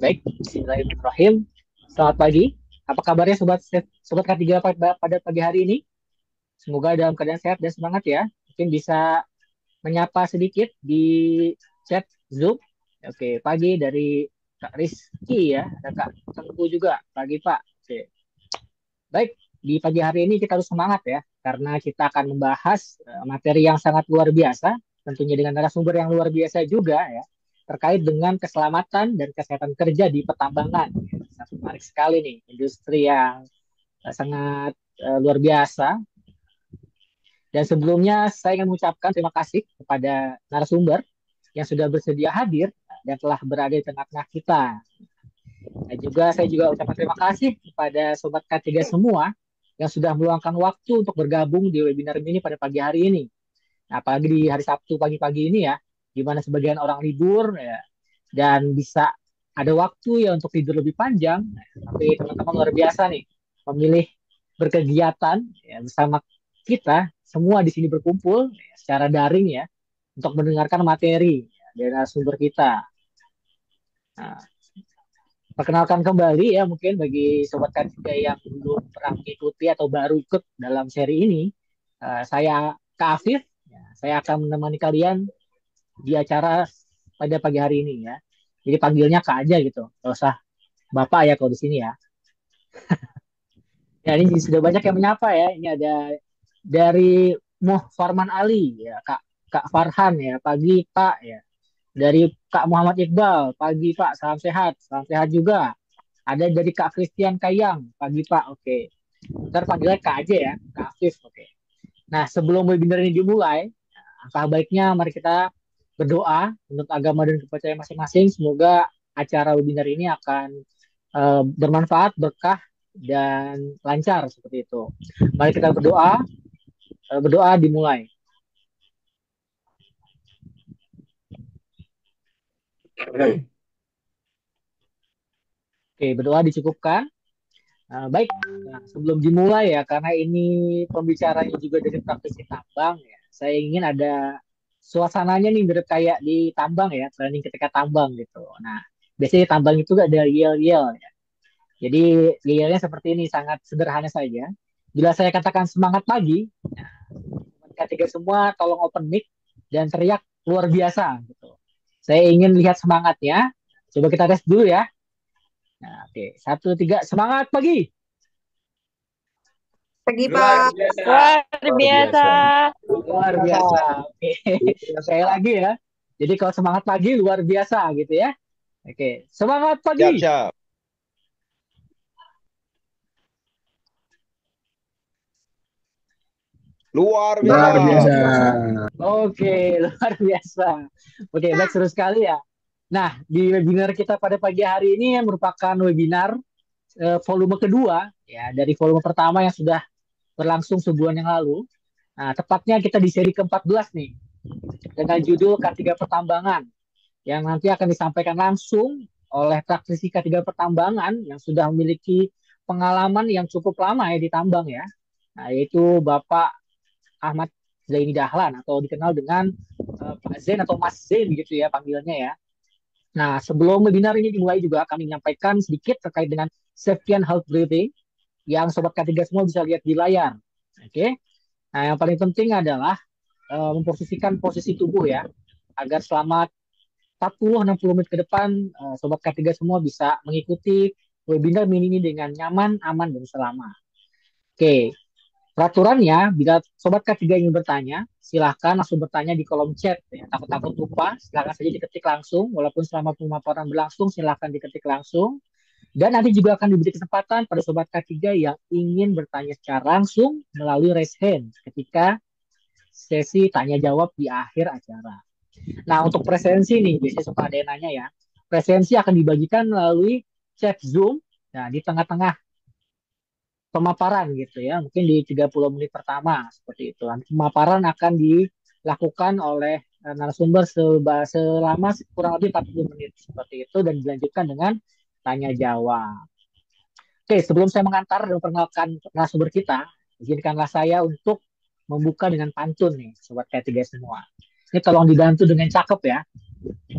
Baik, bismillahirrahmanirrahim. Selamat pagi. Apa kabarnya sobat K3 pada pagi hari ini? Semoga dalam keadaan sehat dan semangat ya. Mungkin bisa menyapa sedikit di chat Zoom. Oke, pagi dari Kak Rizky ya, ada Kak Tengku juga. Pagi Pak. Oke. Baik, di pagi hari ini kita harus semangat ya, karena kita akan membahas materi yang sangat luar biasa, tentunya dengan narasumber yang luar biasa juga ya, terkait dengan keselamatan dan kesehatan kerja di pertambangan. Sangat menarik sekali nih, industri yang sangat luar biasa. Dan sebelumnya saya ingin mengucapkan terima kasih kepada narasumber yang sudah bersedia hadir dan telah berada di tengah-tengah kita. Dan juga saya juga ucapkan terima kasih kepada Sobat K3 semua yang sudah meluangkan waktu untuk bergabung di webinar ini pada pagi hari ini. Nah, apalagi di hari Sabtu pagi-pagi ini ya, di mana sebagian orang libur ya, dan bisa ada waktu ya untuk tidur lebih panjang. Nah, tapi teman-teman luar biasa nih, memilih berkegiatan ya, bersama kita semua di sini berkumpul ya, secara daring ya, untuk mendengarkan materi ya, dari narasumber kita. Nah, perkenalkan kembali ya mungkin bagi sobat K3 yang belum pernah mengikuti atau baru ikut dalam seri ini, saya Kak Afif, ya, saya akan menemani kalian di acara pada pagi hari ini ya. Jadi panggilnya Kak aja gitu, gak usah Bapak ya kalau di sini ya. Ya ini sudah banyak yang menyapa ya. Ini ada dari Muh Farman Ali ya, Kak Farhan ya, pagi Pak ya. Dari Kak Muhammad Iqbal, pagi Pak, salam sehat juga. Ada dari Kak Christian Kayang, pagi Pak, oke. Ntar panggilnya Kak aja ya, Kak Afif, oke. Nah, sebelum webinar ini dimulai, alangkah baiknya mari kita berdoa menurut agama dan kepercayaan masing-masing. Semoga acara webinar ini akan bermanfaat, berkah, dan lancar seperti itu. Mari kita berdoa, berdoa dimulai. Oke, berdoa dicukupkan. Baik, nah, sebelum dimulai ya, karena ini pembicaranya juga dari praktisi tambang ya, saya ingin ada suasananya nih mirip kayak di tambang ya, training ketika tambang gitu. Nah, biasanya di tambang itu ada yel-yel ya. Jadi yel-yelnya seperti ini, sangat sederhana saja. Bila saya katakan semangat pagi, nah, ketiga semua tolong open mic dan teriak luar biasa gitu. Saya ingin lihat semangatnya. Coba kita tes dulu ya. Nah, oke, satu, tiga, semangat pagi. Pagi Luar Pak. biasa. Luar Luar biasa. biasa. Luar biasa. Oke. Sekali lagi ya. Jadi kalau semangat pagi luar biasa gitu ya. Oke. Semangat Siap, pagi. siap. Luar biasa. Luar biasa. Oke, luar biasa. Oke, baik seru sekali ya. Nah, di webinar kita pada pagi hari ini yang merupakan webinar volume kedua ya dari volume pertama yang sudah berlangsung sebulan yang lalu. Nah, tepatnya kita di seri ke-14 nih dengan judul K3 Pertambangan yang nanti akan disampaikan langsung oleh praktisi K3 Pertambangan yang sudah memiliki pengalaman yang cukup lama ya di tambang ya. Nah, yaitu Bapak Ahmad Zaini Dahlan atau dikenal dengan Pak Zain atau Mas Zain gitu ya panggilannya ya. Nah, sebelum webinar ini dimulai juga kami menyampaikan sedikit terkait dengan safety and health breathing yang sobat K3 semua bisa lihat di layar. Oke. Nah, yang paling penting adalah memposisikan posisi tubuh ya agar selama 40-60 menit ke depan sobat K3 semua bisa mengikuti webinar mini ini dengan nyaman, aman, dan selamat. Oke, peraturannya, bila Sobat K3 ingin bertanya, silahkan langsung bertanya di kolom chat. Ya. Takut-takut lupa, silahkan saja diketik langsung. Walaupun selama pemaparan berlangsung, silahkan diketik langsung. Dan nanti juga akan diberi kesempatan pada Sobat K3 yang ingin bertanya secara langsung melalui raise hand ketika sesi tanya-jawab di akhir acara. Nah, untuk presensi nih, biasanya suka ada yang nanya ya. Presensi akan dibagikan melalui chat Zoom. Nah, di tengah-tengah pemaparan gitu ya, mungkin di 30 menit pertama seperti itu. Pemaparan akan dilakukan oleh narasumber selama kurang lebih 40 menit seperti itu dan dilanjutkan dengan tanya jawab. Oke, sebelum saya mengantar dan memperkenalkan narasumber kita, izinkanlah saya untuk membuka dengan pantun nih, sobat K3 semua. Ini tolong dibantu dengan cakep ya.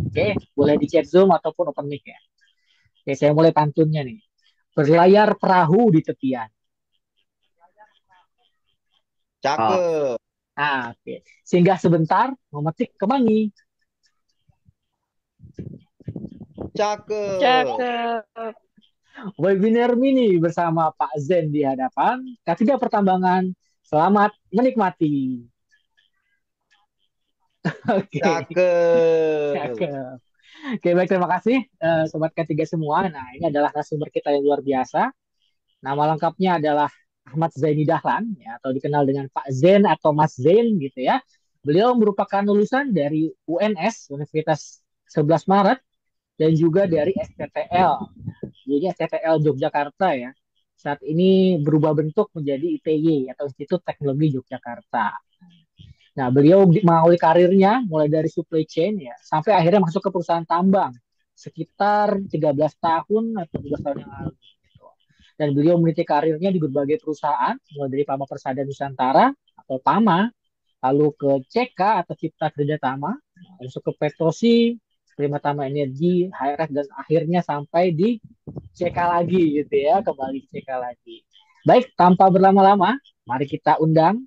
Oke, boleh di chat Zoom ataupun open mic ya. Oke, saya mulai pantunnya nih. Berlayar perahu di tepian. Oh, Cakep. oke. Singgah sebentar, memetik kemangi. Cakep. Cakep. Webinar mini bersama Pak Zen di hadapan. Ketiga pertambangan. Selamat menikmati. Oke, Cakep. cakep. Oke, baik terima kasih sobat ketiga semua. Nah, ini adalah narasumber kita yang luar biasa. Nama lengkapnya adalah Ahmad Zaini Dahlan, ya, atau dikenal dengan Pak Zen atau Mas Zain gitu ya. Beliau merupakan lulusan dari UNS, Universitas 11 Maret, dan juga dari STTL. Jadi STTL Yogyakarta ya. Saat ini berubah bentuk menjadi ITY atau Institut Teknologi Yogyakarta. Nah, beliau mengawali karirnya mulai dari supply chain ya, sampai akhirnya masuk ke perusahaan tambang sekitar 13 tahun atau 12 tahun yang lalu. Gitu. Dan beliau meniti karirnya di berbagai perusahaan, mulai dari Pama Persada Nusantara atau PAMA, lalu ke CK atau Cipta Kerja Tama, masuk ke Petrosi, Prima Tama Energi, HRF, dan akhirnya sampai di CK lagi gitu ya, kembali ke CK lagi. Baik, tanpa berlama-lama, mari kita undang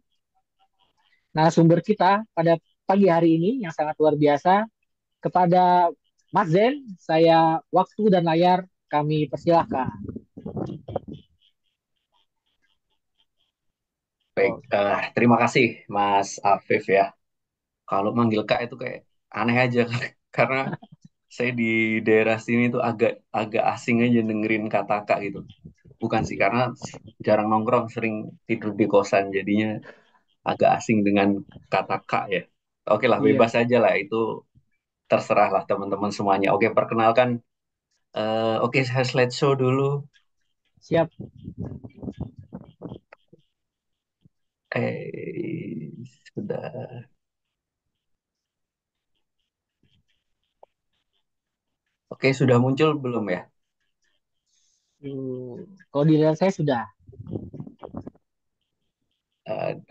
narasumber kita pada pagi hari ini yang sangat luar biasa. Kepada Mas Zen, saya waktu dan layar kami persilahkan. Baik, Oh, terima kasih Mas Afif ya. Kalau manggil Kak itu kayak aneh aja karena saya di daerah sini tuh agak agak asing aja dengerin kata Kak gitu. Bukan sih karena jarang nongkrong, sering tidur di kosan jadinya agak asing dengan kata Kak ya. Oke lah, bebas iya, aja lah itu terserah lah teman-teman semuanya. Oke, perkenalkan, oke saya slideshow dulu. siap. Sudah. Oke, sudah muncul belum ya? Kalau dilihat saya sudah.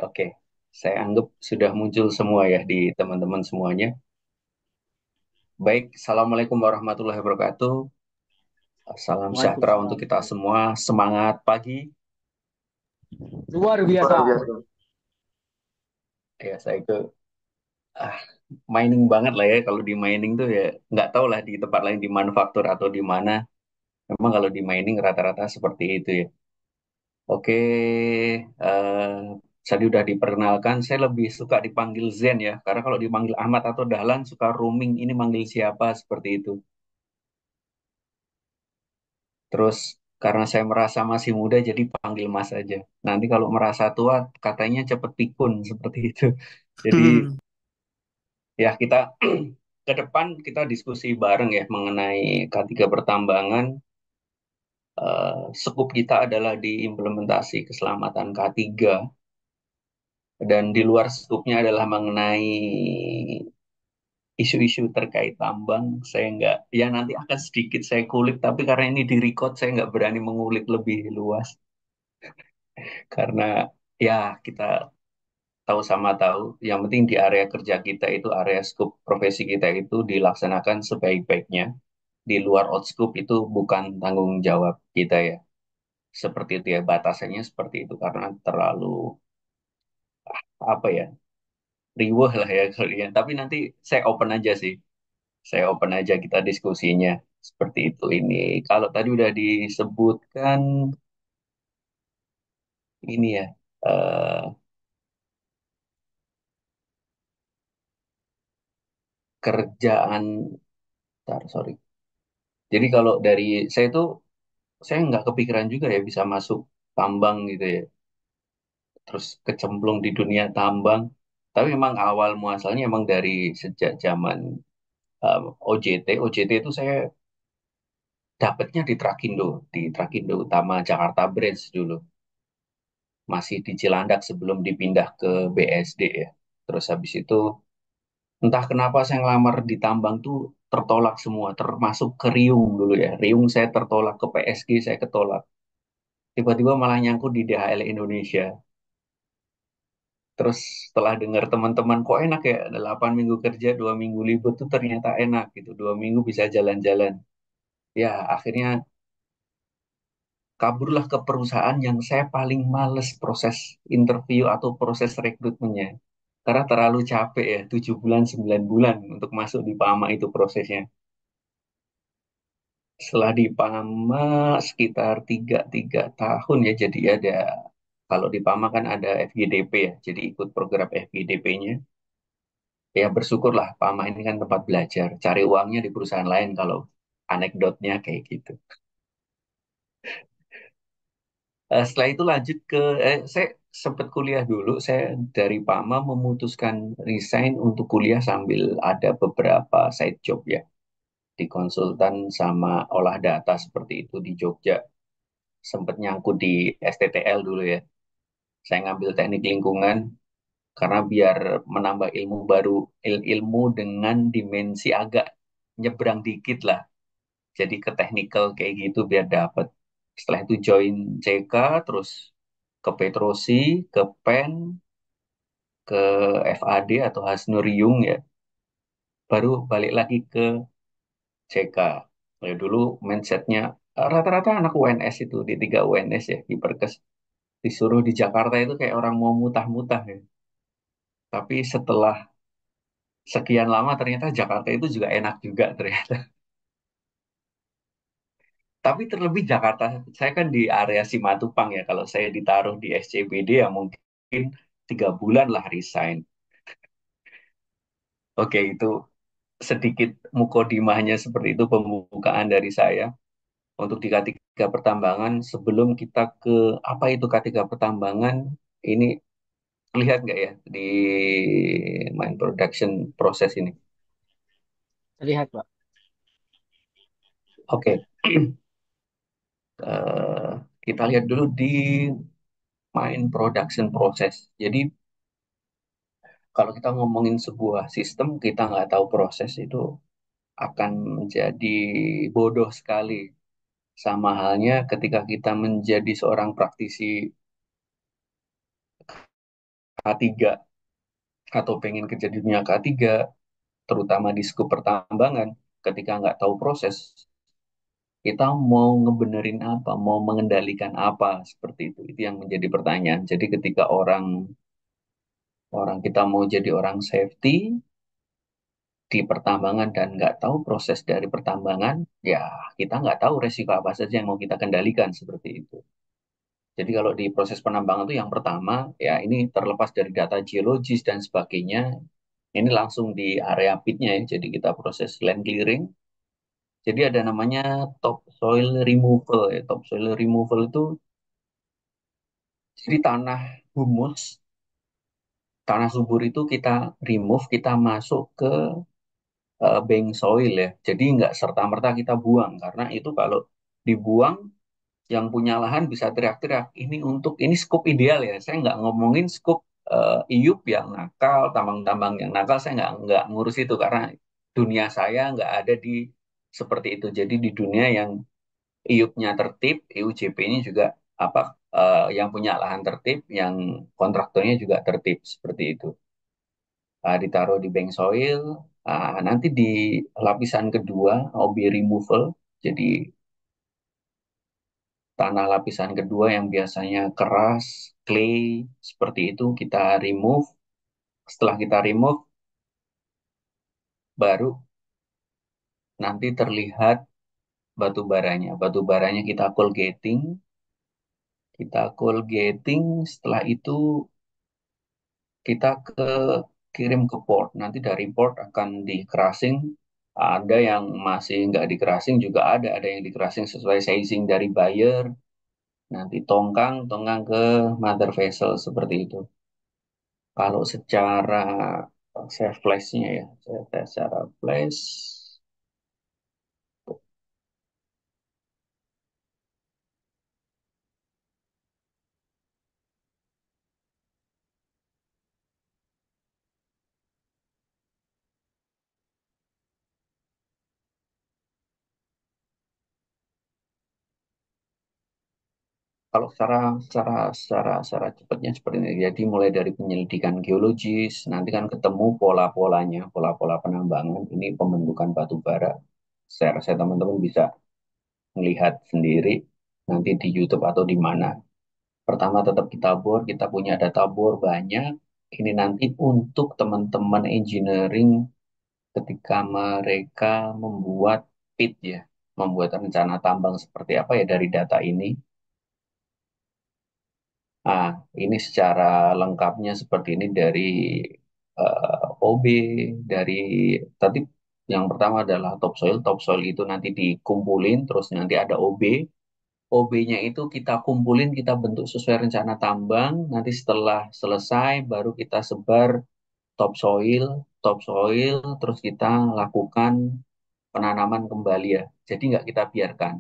Oke, saya anggap sudah muncul semua ya di teman-teman semuanya. Baik, Assalamualaikum warahmatullahi wabarakatuh. Salam sejahtera untuk Waalaikumsalam. kita semua. Semangat pagi. Luar Luar biasa. biasa. Ya, saya ke ah, mining banget lah ya. Kalau di mining tuh ya nggak tahu lah di tempat lain di manufaktur atau di mana. Memang kalau di mining rata-rata seperti itu ya. Oke, tadi udah diperkenalkan. Saya lebih suka dipanggil Zen ya. Karena kalau dipanggil Ahmad atau Dahlan suka roaming. Ini manggil siapa seperti itu. Terus karena saya merasa masih muda jadi panggil Mas aja. Nanti kalau merasa tua katanya cepet pikun seperti itu. Jadi ya kita ke depan kita diskusi bareng ya mengenai K3 pertambangan. Sekup kita adalah di implementasi keselamatan K3 dan di luar skupnya adalah mengenai isu-isu terkait tambang. Saya nggak, ya nanti akan sedikit saya kulik, tapi karena ini di record saya nggak berani mengulik lebih luas karena ya kita tahu sama tahu. Yang penting di area kerja kita itu, area scope profesi kita itu dilaksanakan sebaik-baiknya. Di luar outscope itu bukan tanggung jawab kita ya. Seperti itu ya, batasannya seperti itu. Karena terlalu, apa ya, riweh lah ya kalian. Tapi nanti saya open aja sih. Saya open aja kita diskusinya. Seperti itu ini. Kalau tadi udah disebutkan, ini ya, kerjaan, bentar, sorry. Jadi kalau dari saya itu saya nggak kepikiran juga ya bisa masuk tambang gitu ya, terus kecemplung di dunia tambang. Tapi memang awal muasalnya emang dari sejak zaman OJT. OJT itu saya dapatnya di Trakindo Utama Jakarta Branch dulu, masih di Cilandak sebelum dipindah ke BSD ya. Terus habis itu entah kenapa saya ngelamar di tambang tuh tertolak semua, termasuk ke Riung dulu ya. Riung saya tertolak, ke PSG saya ketolak. Tiba-tiba malah nyangkut di DHL Indonesia. Terus setelah dengar teman-teman kok enak ya, 8 minggu kerja, 2 minggu libur tuh ternyata enak gitu. 2 minggu bisa jalan-jalan. Ya, akhirnya kaburlah ke perusahaan yang saya paling males proses interview atau proses rekrutmennya. Karena terlalu capek ya, 7 bulan, 9 bulan untuk masuk di Pama itu prosesnya. Setelah di Pama sekitar tiga tahun ya, jadi ada, kalau di Pama kan ada FGDP ya, jadi ikut program FGDP-nya. Ya bersyukurlah, Pama ini kan tempat belajar, cari uangnya di perusahaan lain kalau anekdotnya kayak gitu. Setelah itu lanjut ke, saya sempat kuliah dulu. Saya dari Pama memutuskan resign untuk kuliah sambil ada beberapa side job ya. Di konsultan sama olah data seperti itu di Jogja. Sempat nyangkut di STTL dulu ya. Saya ngambil teknik lingkungan karena biar menambah ilmu baru, ilmu dengan dimensi agak nyebrang dikit lah. Jadi ke technical kayak gitu biar dapat. Setelah itu join CK, terus ke Petrosi, ke PEN, ke FAD atau Hasnuriung ya, baru balik lagi ke CK. Ya, dulu mindsetnya rata-rata anak UNS itu di 3 UNS ya di Perkes disuruh di Jakarta itu kayak orang mau mutah-mutah ya. Tapi setelah sekian lama ternyata Jakarta itu juga enak juga ternyata. Tapi terlebih Jakarta, saya kan di area Simatupang ya. Kalau saya ditaruh di SCBD ya mungkin 3 bulan lah resign. Oke, itu sedikit mukodimahnya seperti itu pembukaan dari saya untuk di K3 pertambangan. Sebelum kita ke apa itu K3 pertambangan, ini lihat nggak ya di main production proses ini? Terlihat, Pak. Oke, eh, kita lihat dulu di main production proses. Jadi kalau kita ngomongin sebuah sistem, kita nggak tahu proses itu akan menjadi bodoh sekali. Sama halnya ketika kita menjadi seorang praktisi K3 atau pengen kerja di dunia K3, terutama di skup pertambangan, ketika nggak tahu proses, kita mau ngebenerin apa, mau mengendalikan apa, seperti itu. Itu yang menjadi pertanyaan. Jadi ketika orang orang kita mau jadi orang safety di pertambangan dan nggak tahu proses dari pertambangan, ya kita nggak tahu resiko apa saja yang mau kita kendalikan seperti itu. Jadi kalau di proses penambangan itu yang pertama, ya ini terlepas dari data geologis dan sebagainya, ini langsung di area pitnya ya. Jadi kita proses land clearing. Jadi ada namanya topsoil removal ya. Topsoil removal itu jadi tanah humus, tanah subur itu kita remove, kita masuk ke bank soil ya. Jadi nggak serta-merta kita buang karena itu kalau dibuang yang punya lahan bisa teriak-teriak ini untuk ini skop ideal ya. Saya nggak ngomongin skop IUP yang nakal, tambang-tambang yang nakal. Saya nggak ngurus itu karena dunia saya nggak ada di seperti itu. Jadi di dunia yang IUP-nya tertib, EUJP-nya juga apa yang punya lahan tertib, yang kontraktornya juga tertib seperti itu. Ditaruh di bank soil, nanti di lapisan kedua OB removal. Jadi tanah lapisan kedua yang biasanya keras, clay, seperti itu kita remove. Setelah kita remove, baru nanti terlihat batu baranya. Batu baranya kita cold gating, setelah itu kita kirim ke port. Nanti dari port akan di crushing. Ada yang masih nggak di crushing juga ada yang di crushing sesuai sizing dari buyer. Nanti tongkang ke mother vessel seperti itu. Kalau secara saya flashnya ya, saya tes secara flash. Kalau secara cepatnya seperti ini. Jadi mulai dari penyelidikan geologis, nanti kan ketemu pola-polanya, pola-pola penambangan. Ini pembentukan batu bara. Saya rasa teman-teman bisa. melihat sendiri nanti di YouTube atau di mana. Pertama tetap kita bor, kita punya data bor banyak. Ini nanti untuk teman-teman engineering ketika mereka membuat pit ya, membuat rencana tambang seperti apa ya dari data ini. Nah, ini secara lengkapnya seperti ini dari OB, dari tadi yang pertama adalah topsoil. Topsoil itu nanti dikumpulin, terus nanti ada OB. OB-nya itu kita kumpulin, kita bentuk sesuai rencana tambang. Nanti setelah selesai, baru kita sebar topsoil, topsoil, terus kita lakukan penanaman kembali ya. Jadi nggak kita biarkan.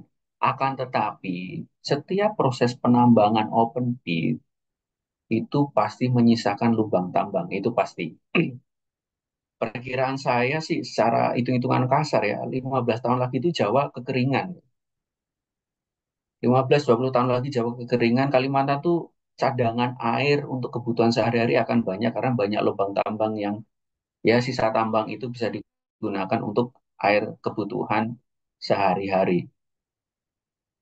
Akan tetapi, setiap proses penambangan open pit itu pasti menyisakan lubang tambang, itu pasti. Perkiraan saya sih secara hitung-hitungan kasar ya, 15 tahun lagi itu Jawa kekeringan. 15-20 tahun lagi Jawa kekeringan, Kalimantan tuh cadangan air untuk kebutuhan sehari-hari akan banyak karena banyak lubang tambang yang ya sisa tambang itu bisa digunakan untuk air kebutuhan sehari-hari.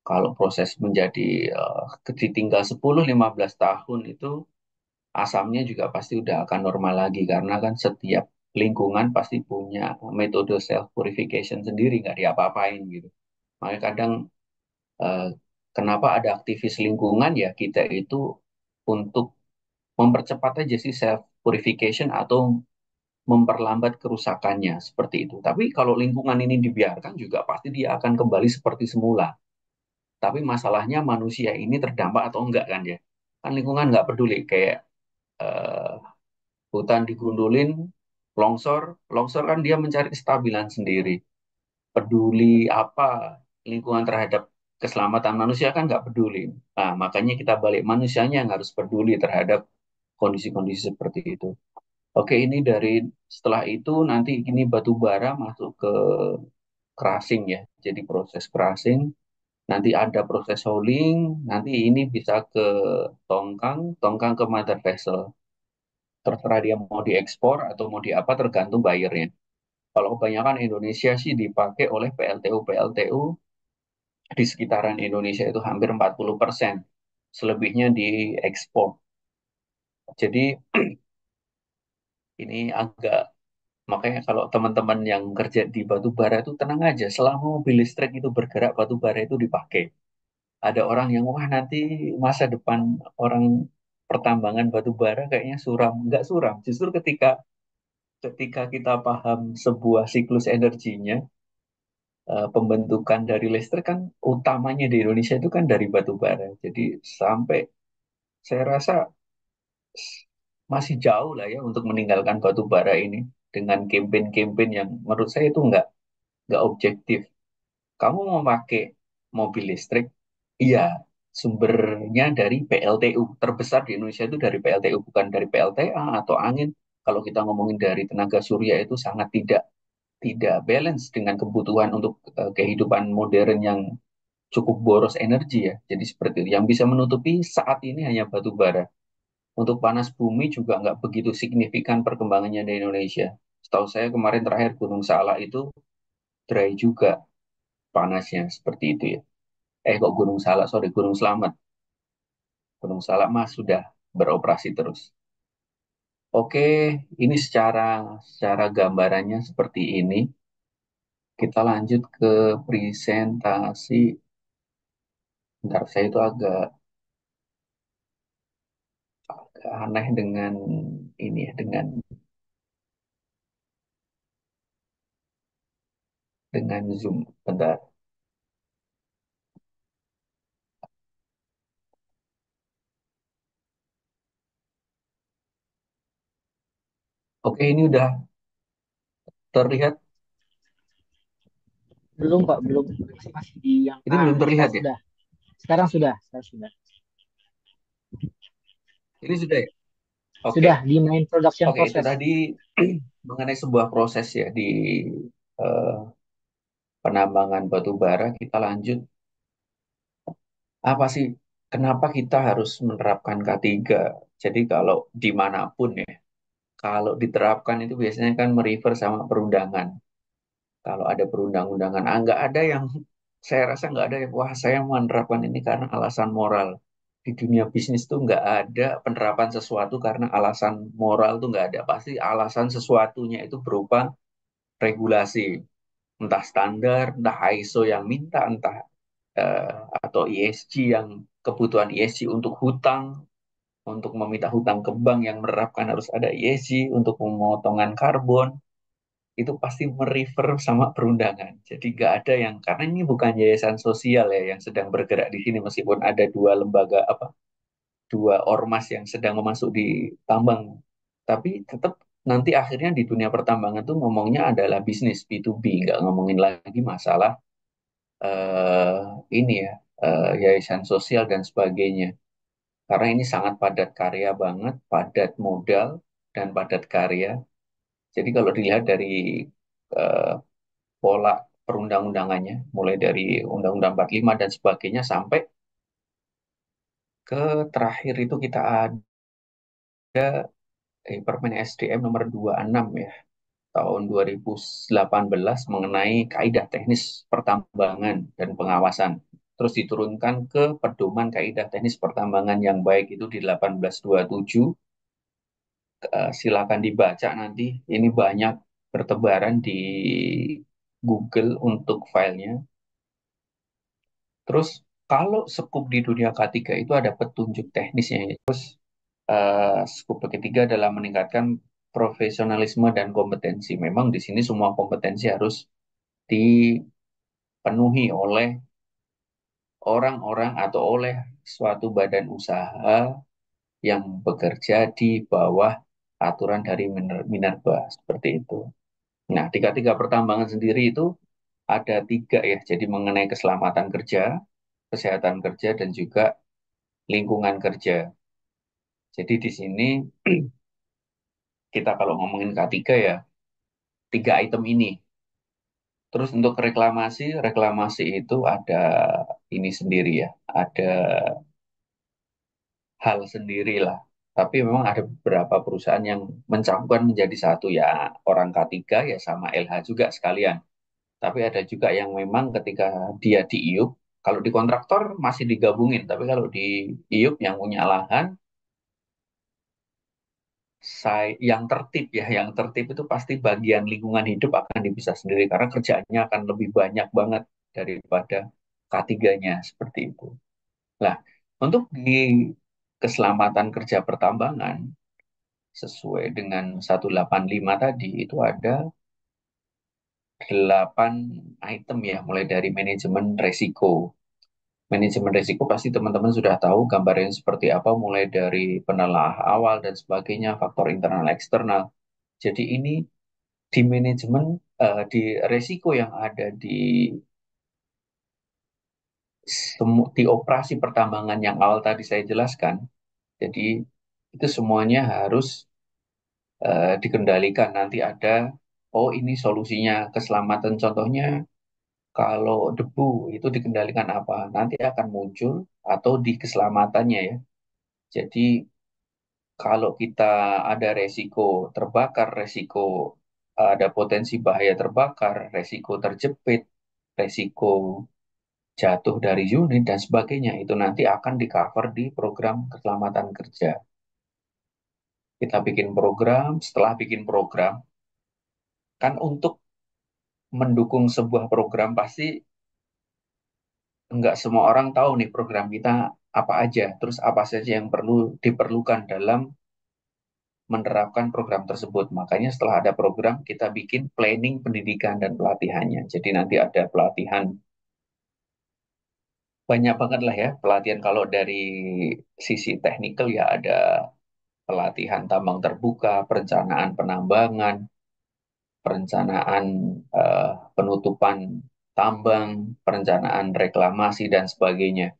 Kalau proses menjadi ditinggal 10-15 tahun itu asamnya juga pasti udah akan normal lagi karena kan setiap lingkungan pasti punya metode self purification sendiri nggak diapa-apain gitu. Makanya kadang eh, kenapa ada aktivis lingkungan ya kita itu untuk mempercepat aja sih self purification atau memperlambat kerusakannya seperti itu. Tapi kalau lingkungan ini dibiarkan juga pasti dia akan kembali seperti semula. Tapi masalahnya manusia ini terdampak atau enggak kan ya. Kan lingkungan nggak peduli kayak eh, hutan digundulin, longsor, longsor kan dia mencari kestabilan sendiri. Peduli apa lingkungan terhadap keselamatan manusia kan nggak peduli. Nah, makanya kita balik manusianya yang harus peduli terhadap kondisi-kondisi seperti itu. Oke, ini dari setelah itu nanti ini batu bara masuk ke crushing ya. Jadi proses crushing, nanti ada proses hauling, nanti ini bisa ke tongkang, tongkang ke mother vessel. Terserah dia mau diekspor atau mau di apa tergantung buyernya. Kalau kebanyakan Indonesia sih dipakai oleh PLTU-PLTU di sekitaran Indonesia itu hampir 40%. Selebihnya diekspor. Jadi ini agak makanya kalau teman-teman yang kerja di batu bara itu tenang aja, selama mobil listrik itu bergerak batu bara itu dipakai. Ada orang yang wah nanti masa depan orang pertambangan batu bara kayaknya suram. Nggak suram, justru ketika ketika kita paham sebuah siklus energinya, pembentukan dari listrik kan utamanya di Indonesia itu kan dari batu bara. Jadi sampai saya rasa masih jauh lah ya untuk meninggalkan batu bara ini dengan campaign-campaign yang menurut saya itu nggak objektif. Kamu mau pakai mobil listrik? Iya, sumbernya dari PLTU. Terbesar di Indonesia itu dari PLTU, bukan dari PLTA atau angin. Kalau kita ngomongin dari tenaga surya itu sangat tidak tidak balance dengan kebutuhan untuk kehidupan modern yang cukup boros energi ya. Jadi seperti itu. Yang bisa menutupi saat ini hanya batu bara. Untuk panas bumi juga nggak begitu signifikan perkembangannya di Indonesia. Setahu saya kemarin terakhir Gunung Salak itu dry juga panasnya seperti itu ya. Kok Gunung Salak, sorry Gunung Slamet. Gunung Salak mah sudah beroperasi terus. Oke, ini secara secara gambarannya seperti ini. Kita lanjut ke presentasi. Bentar, saya itu agak aneh dengan ini ya, dengan Zoom. Bentar. Oke, ini udah terlihat. Belum Pak, belum. Masih di yang Ini belum sekarang terlihat ya. sudah. Sekarang sudah. Ini sudah ya. Oke, Sudah di main production oke itu process. tadi mengenai sebuah proses ya di eh, penambangan batu bara. Kita lanjut. Apa sih? Kenapa kita harus menerapkan K3? Jadi kalau dimanapun ya, kalau diterapkan itu biasanya kan merefer sama perundangan. Kalau ada perundang-undangan, nggak ada yang saya rasa nggak ada yang, wah saya menerapkan ini karena alasan moral. Di dunia bisnis tuh nggak ada penerapan sesuatu karena alasan moral tuh nggak ada. Pasti alasan sesuatunya itu berupa regulasi, entah standar, entah ISO yang minta, entah eh, atau ESG yang kebutuhan ESG untuk hutang, untuk meminta hutang ke bank yang menerapkan harus ada ESG, untuk pemotongan karbon, itu pasti merefer sama perundangan. Jadi nggak ada yang, karena ini bukan yayasan sosial ya yang sedang bergerak di sini, meskipun ada dua lembaga apa, dua ormas yang sedang memasuk di tambang, tapi tetap nanti akhirnya di dunia pertambangan tuh ngomongnya adalah bisnis B2B, nggak ngomongin lagi masalah eh, ini ya, yayasan sosial dan sebagainya. Karena ini sangat padat karya banget, padat modal dan padat karya. Jadi kalau dilihat dari eh, pola perundang-undangannya, mulai dari Undang-Undang 45 dan sebagainya sampai ke terakhir itu kita ada Permen SDM nomor 26 ya tahun 2018 mengenai kaidah teknis pertambangan dan pengawasan. Terus diturunkan ke pedoman kaidah teknis pertambangan yang baik itu di 1827. Silakan dibaca nanti. Ini banyak bertebaran di Google untuk filenya. Terus kalau skup di dunia K3 itu ada petunjuk teknisnya. Terus skup ketiga adalah meningkatkan profesionalisme dan kompetensi. Memang di sini semua kompetensi harus dipenuhi oleh orang-orang atau oleh suatu badan usaha yang bekerja di bawah aturan dari Minerba seperti itu. Nah, di K3 pertambangan sendiri itu ada tiga ya, jadi mengenai keselamatan kerja, kesehatan kerja, dan juga lingkungan kerja. Jadi di sini kita kalau ngomongin K3 ya, tiga item ini. Terus untuk reklamasi, reklamasi itu ada ini sendiri ya, ada hal sendiri lah. Tapi memang ada beberapa perusahaan yang mencampurkan menjadi satu ya, orang K3 ya sama LH juga sekalian. Tapi ada juga yang memang ketika dia di IUP, kalau di kontraktor masih digabungin, tapi kalau di IUP yang punya lahan, yang tertib ya, yang tertib itu pasti bagian lingkungan hidup akan dipisah sendiri karena kerjaannya akan lebih banyak banget daripada K3-nya seperti itu. Nah, untuk di keselamatan kerja pertambangan sesuai dengan 185 tadi itu ada 8 item ya, mulai dari manajemen resiko. Manajemen risiko pasti teman-teman sudah tahu gambarnya seperti apa, mulai dari penelaah awal dan sebagainya, faktor internal eksternal. Jadi ini di manajemen, di resiko yang ada di operasi pertambangan yang awal tadi saya jelaskan. Jadi itu semuanya harus dikendalikan. Nanti ada, oh ini solusinya keselamatan. Contohnya kalau debu itu dikendalikan apa? Nanti akan muncul atau di keselamatannya ya. Jadi kalau kita ada resiko terbakar, resiko ada potensi bahaya terbakar, resiko terjepit, resiko jatuh dari unit dan sebagainya, itu nanti akan di-cover di program keselamatan kerja. Kita bikin program, setelah bikin program, kan untuk mendukung sebuah program pasti nggak semua orang tahu nih program kita apa aja, terus apa saja yang perlu diperlukan dalam menerapkan program tersebut. Makanya setelah ada program, kita bikin planning pendidikan dan pelatihannya. Jadi nanti ada pelatihan, banyak banget lah ya pelatihan. Kalau dari sisi teknikal ya ada pelatihan tambang terbuka, perencanaan penambangan, perencanaan penutupan tambang, perencanaan reklamasi dan sebagainya.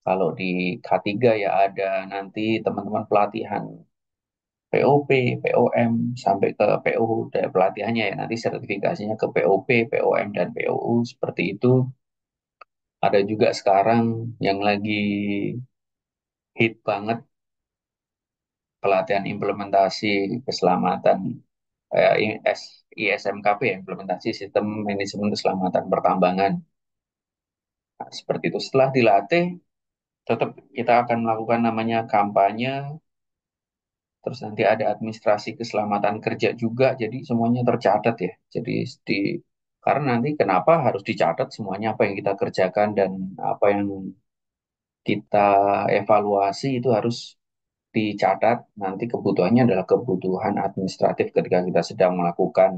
Kalau di K3 ya ada nanti teman-teman pelatihan POP, POM, sampai ke POU dan pelatihannya ya. Nanti sertifikasinya ke POP, POM, dan POU seperti itu. Ada juga sekarang yang lagi hit banget pelatihan implementasi keselamatan ISMKP ya, implementasi sistem manajemen keselamatan pertambangan. Nah, seperti itu. Setelah dilatih, tetap kita akan melakukan namanya kampanye, terus nanti ada administrasi keselamatan kerja juga, jadi semuanya tercatat ya. Jadi di karena nanti kenapa harus dicatat semuanya apa yang kita kerjakan dan apa yang kita evaluasi itu harus dicatat. Nanti kebutuhannya adalah kebutuhan administratif ketika kita sedang melakukan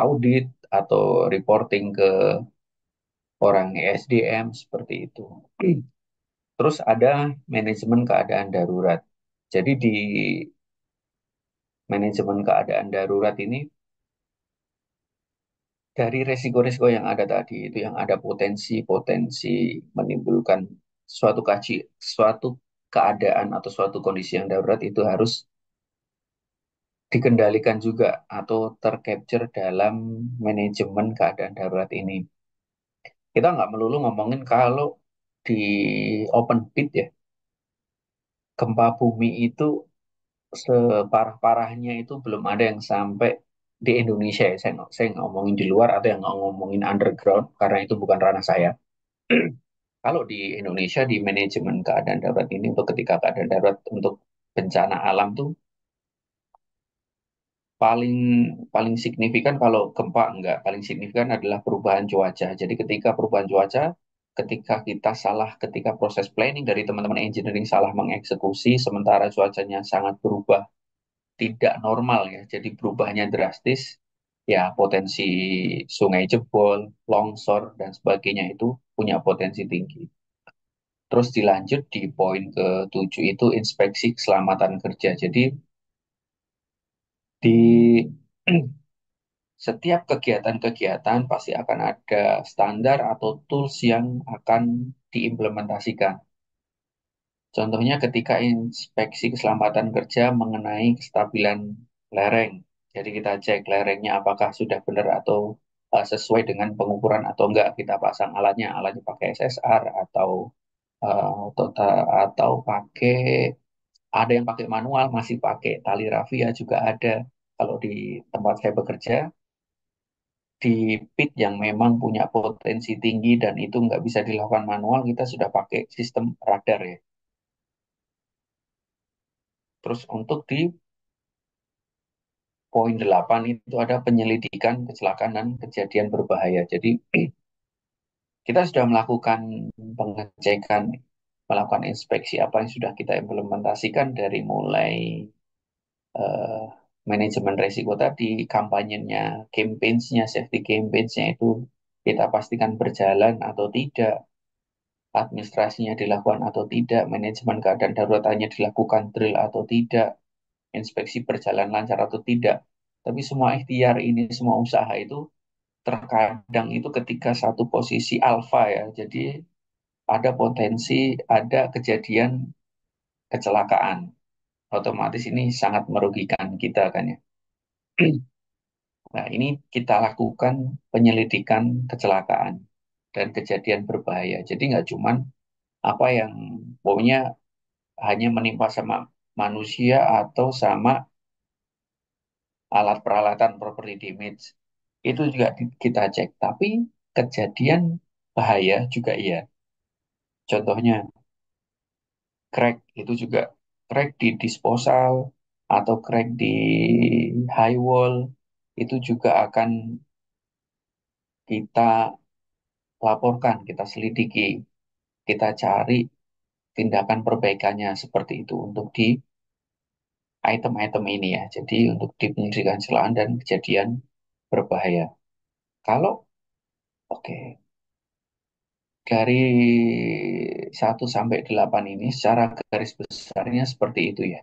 audit atau reporting ke orang SDM seperti itu. Terus ada manajemen keadaan darurat. Jadi di manajemen keadaan darurat ini dari resiko-resiko yang ada tadi itu yang ada potensi-potensi menimbulkan suatu keadaan atau suatu kondisi yang darurat itu harus dikendalikan juga atau tercapture dalam manajemen keadaan darurat ini. Kita nggak melulu ngomongin kalau di open pit ya, gempa bumi itu separah-parahnya itu belum ada yang sampai di Indonesia ya. Saya nggak ngomongin di luar atau yang nggak ngomongin underground karena itu bukan ranah saya. Kalau di Indonesia di manajemen keadaan darurat ini untuk ketika keadaan darurat untuk bencana alam tuh paling paling signifikan kalau gempa enggak, paling signifikan adalah perubahan cuaca. Jadi ketika perubahan cuaca, ketika proses planning dari teman-teman engineering salah mengeksekusi, sementara cuacanya sangat berubah, tidak normal ya, jadi berubahnya drastis, ya potensi sungai jebol, longsor, dan sebagainya itu punya potensi tinggi. Terus dilanjut di poin ke-7 itu inspeksi keselamatan kerja. Jadi di setiap kegiatan-kegiatan pasti akan ada standar atau tools yang akan diimplementasikan. Contohnya ketika inspeksi keselamatan kerja mengenai kestabilan lereng. Jadi kita cek lerengnya apakah sudah benar atau sesuai dengan pengukuran atau enggak. Kita pasang alatnya pakai SSR atau pakai ada yang pakai manual, masih pakai tali rafia juga ada. Kalau di tempat saya bekerja, di pit yang memang punya potensi tinggi dan itu nggak bisa dilakukan manual, kita sudah pakai sistem radar ya. Terus untuk di poin 8 itu ada penyelidikan kecelakaan dan kejadian berbahaya. Jadi kita sudah melakukan pengecekan, melakukan inspeksi apa yang sudah kita implementasikan dari mulai eh, manajemen resiko tadi, kampanyenya, campaigns-nya, safety campaigns-nya itu kita pastikan berjalan atau tidak, administrasinya dilakukan atau tidak, manajemen keadaan darurat hanya dilakukan drill atau tidak, inspeksi berjalan lancar atau tidak. Tapi semua ikhtiar ini, semua usaha itu terkadang itu ketika satu posisi alfa ya, jadi ada potensi, ada kejadian kecelakaan. Otomatis ini sangat merugikan kita kan ya. Nah, ini kita lakukan penyelidikan kecelakaan dan kejadian berbahaya. Jadi nggak cuman apa yang pokoknya hanya menimpa sama manusia atau sama alat peralatan property damage. Itu juga kita cek. Tapi kejadian bahaya juga iya. Contohnya crack itu juga crack di disposal atau crack di high wall itu juga akan kita laporkan, kita selidiki, kita cari tindakan perbaikannya seperti itu untuk di item-item ini ya. Jadi untuk di penyelidikan kecelakaan dan kejadian berbahaya. Kalau oke, dari 1 sampai 8 ini secara garis besarnya seperti itu ya.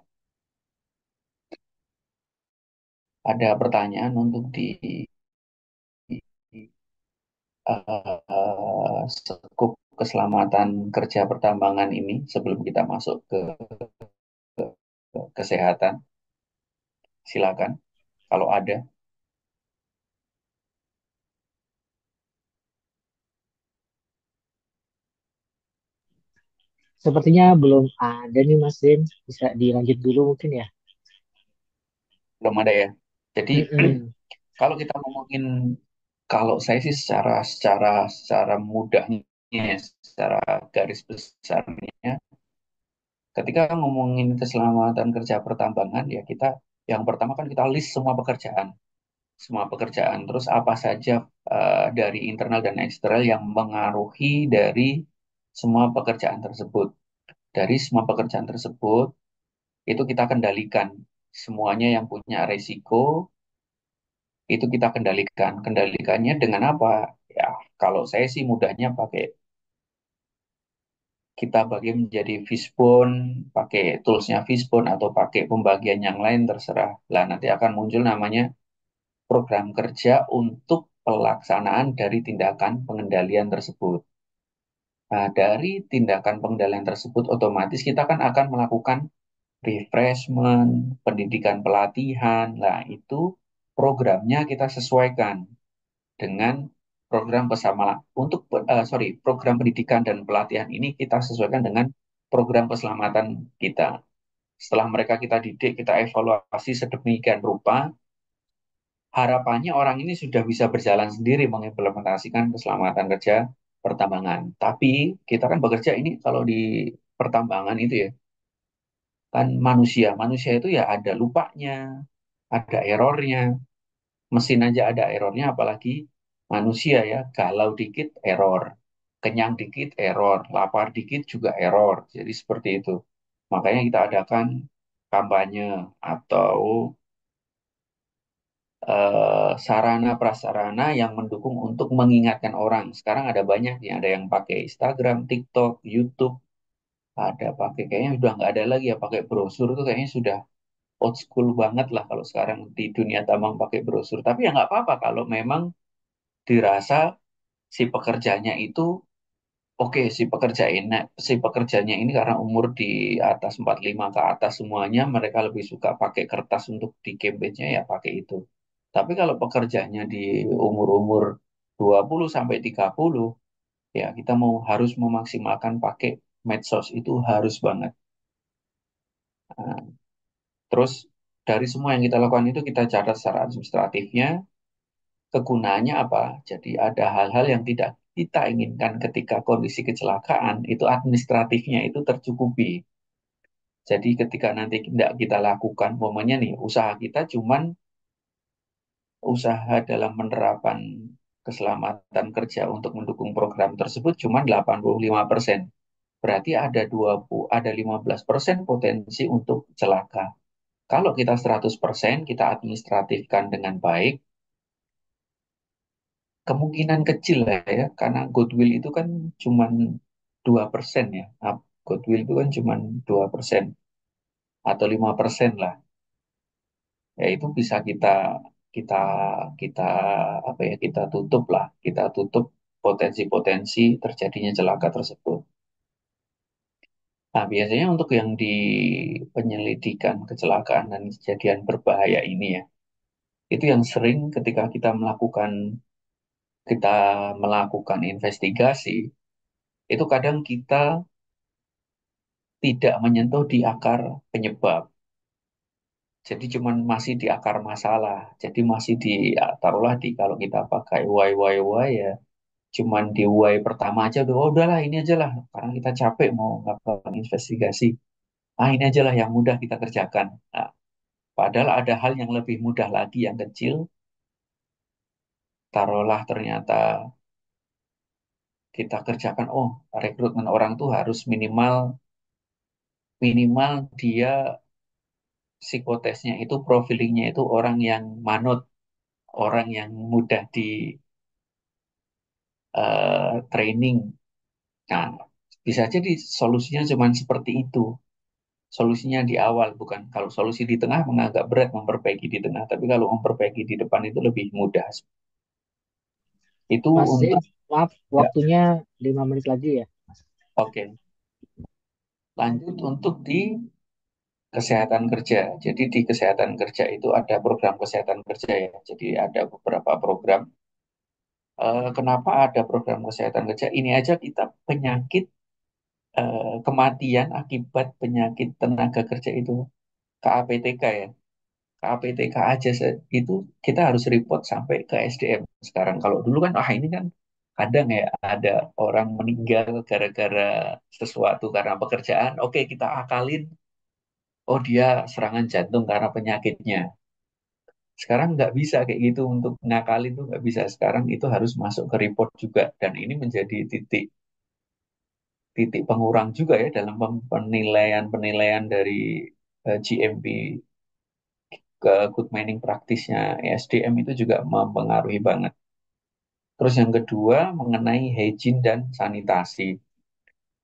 Ada pertanyaan untuk di skup keselamatan kerja pertambangan ini sebelum kita masuk ke kesehatan. Silakan kalau ada. Sepertinya belum ada nih Mas Din. Bisa dilanjut dulu mungkin ya. Belum ada ya. Jadi Mm-mm. kalau kita ngomongin Kalau saya sih secara mudahnya, secara garis besarnya, ketika ngomongin keselamatan kerja pertambangan, ya kita yang pertama kan kita list semua pekerjaan, terus apa saja dari internal dan eksternal yang mengaruhi dari semua pekerjaan tersebut. Dari semua pekerjaan tersebut, itu kita kendalikan. Semuanya yang punya resiko, itu kita kendalikan. Kendalikannya dengan apa? Ya, kalau saya sih mudahnya pakai kita bagi menjadi fishbone, pakai toolsnya fishbone atau pakai pembagian yang lain terserah. Lah nanti akan muncul namanya program kerja untuk pelaksanaan dari tindakan pengendalian tersebut. Nah, dari tindakan pengendalian tersebut otomatis kita kan akan melakukan refreshment, pendidikan pelatihan. Nah, itu programnya kita sesuaikan dengan program bersama untuk program pendidikan dan pelatihan ini kita sesuaikan dengan program keselamatan kita. Setelah mereka kita didik, kita evaluasi sedemikian rupa, harapannya orang ini sudah bisa berjalan sendiri mengimplementasikan keselamatan kerja pertambangan. Tapi kita kan bekerja ini kalau di pertambangan itu ya, kan manusia. Manusia itu ya ada lupanya, ada errornya. Mesin aja ada errornya, apalagi manusia ya. Galau dikit error, kenyang dikit error, lapar dikit juga error. Jadi seperti itu. Makanya kita adakan kampanye atau sarana prasarana yang mendukung untuk mengingatkan orang. Sekarang ada banyak nih, ada yang pakai Instagram, TikTok, YouTube, ada pakai kayaknya udah nggak ada lagi ya pakai brosur tuh kayaknya sudah old school banget lah kalau sekarang di dunia tambang pakai brosur. Tapi ya nggak apa-apa kalau memang dirasa si pekerjanya itu oke, si pekerjanya ini karena umur di atas 45 ke atas semuanya mereka lebih suka pakai kertas untuk di campaign-nya ya pakai itu. Tapi kalau pekerjanya di umur-umur 20 sampai 30 ya kita mau harus memaksimalkan pakai medsos itu harus banget. Nah, terus dari semua yang kita lakukan itu kita catat secara administratifnya, kegunaannya apa? Jadi ada hal-hal yang tidak kita inginkan ketika kondisi kecelakaan, itu administratifnya itu tercukupi. Jadi ketika nanti tidak kita lakukan, momennya nih, usaha kita cuman usaha dalam penerapan keselamatan kerja untuk mendukung program tersebut cuma 85%. Berarti ada 15% potensi untuk celaka. Kalau kita 100% kita administratifkan dengan baik, kemungkinan kecil lah ya, karena goodwill itu kan cuma 2% ya. Goodwill itu kan cuma 2% atau 5% lah. Ya itu bisa kita kita apa ya kita tutup lah, kita tutup potensi-potensi terjadinya celaka tersebut. Nah, biasanya untuk yang di penyelidikan kecelakaan dan kejadian berbahaya ini ya, itu yang sering ketika kita melakukan investigasi, itu kadang kita tidak menyentuh di akar penyebab. Jadi cuman masih di akar masalah. Jadi masih di ya, taruhlah di kalau kita pakai why ya, cuman di why pertama aja udah oh, udahlah ini aja lah. Karena kita capek mau melakukan investigasi. Ah ini aja lah yang mudah kita kerjakan. Nah, padahal ada hal yang lebih mudah lagi yang kecil. Taruhlah ternyata kita kerjakan, oh rekrutmen orang tuh harus minimal minimal dia psikotesnya itu profilingnya itu orang yang manut, orang yang mudah di training. Nah, bisa jadi solusinya cuma seperti itu. Solusinya di awal, bukan kalau solusi di tengah menganggap berat memperbaiki di tengah, tapi kalau memperbaiki di depan itu lebih mudah. Itu Mas untuk Zain, maaf, ya, waktunya 5 menit lagi ya. oke. Lanjut untuk di kesehatan kerja. Jadi di kesehatan kerja itu ada program kesehatan kerja ya. Jadi ada beberapa program. Kenapa ada program kesehatan kerja? Ini aja kita penyakit kematian akibat penyakit tenaga kerja itu KAPTK ya. KAPTK aja itu kita harus report sampai ke SDM. sekarang. Kalau dulu kan, ah ini kan kadang ya ada orang meninggal gara-gara sesuatu karena pekerjaan. Oke, kita akalin, oh dia serangan jantung karena penyakitnya. Sekarang nggak bisa kayak gitu untuk ngakalin tuh nggak bisa. Sekarang itu harus masuk ke report juga dan ini menjadi titik titik pengurang juga ya dalam penilaian-penilaian dari GMP ke good manning practice-nya ESDM itu juga mempengaruhi banget. Terus yang kedua mengenai hygiene dan sanitasi.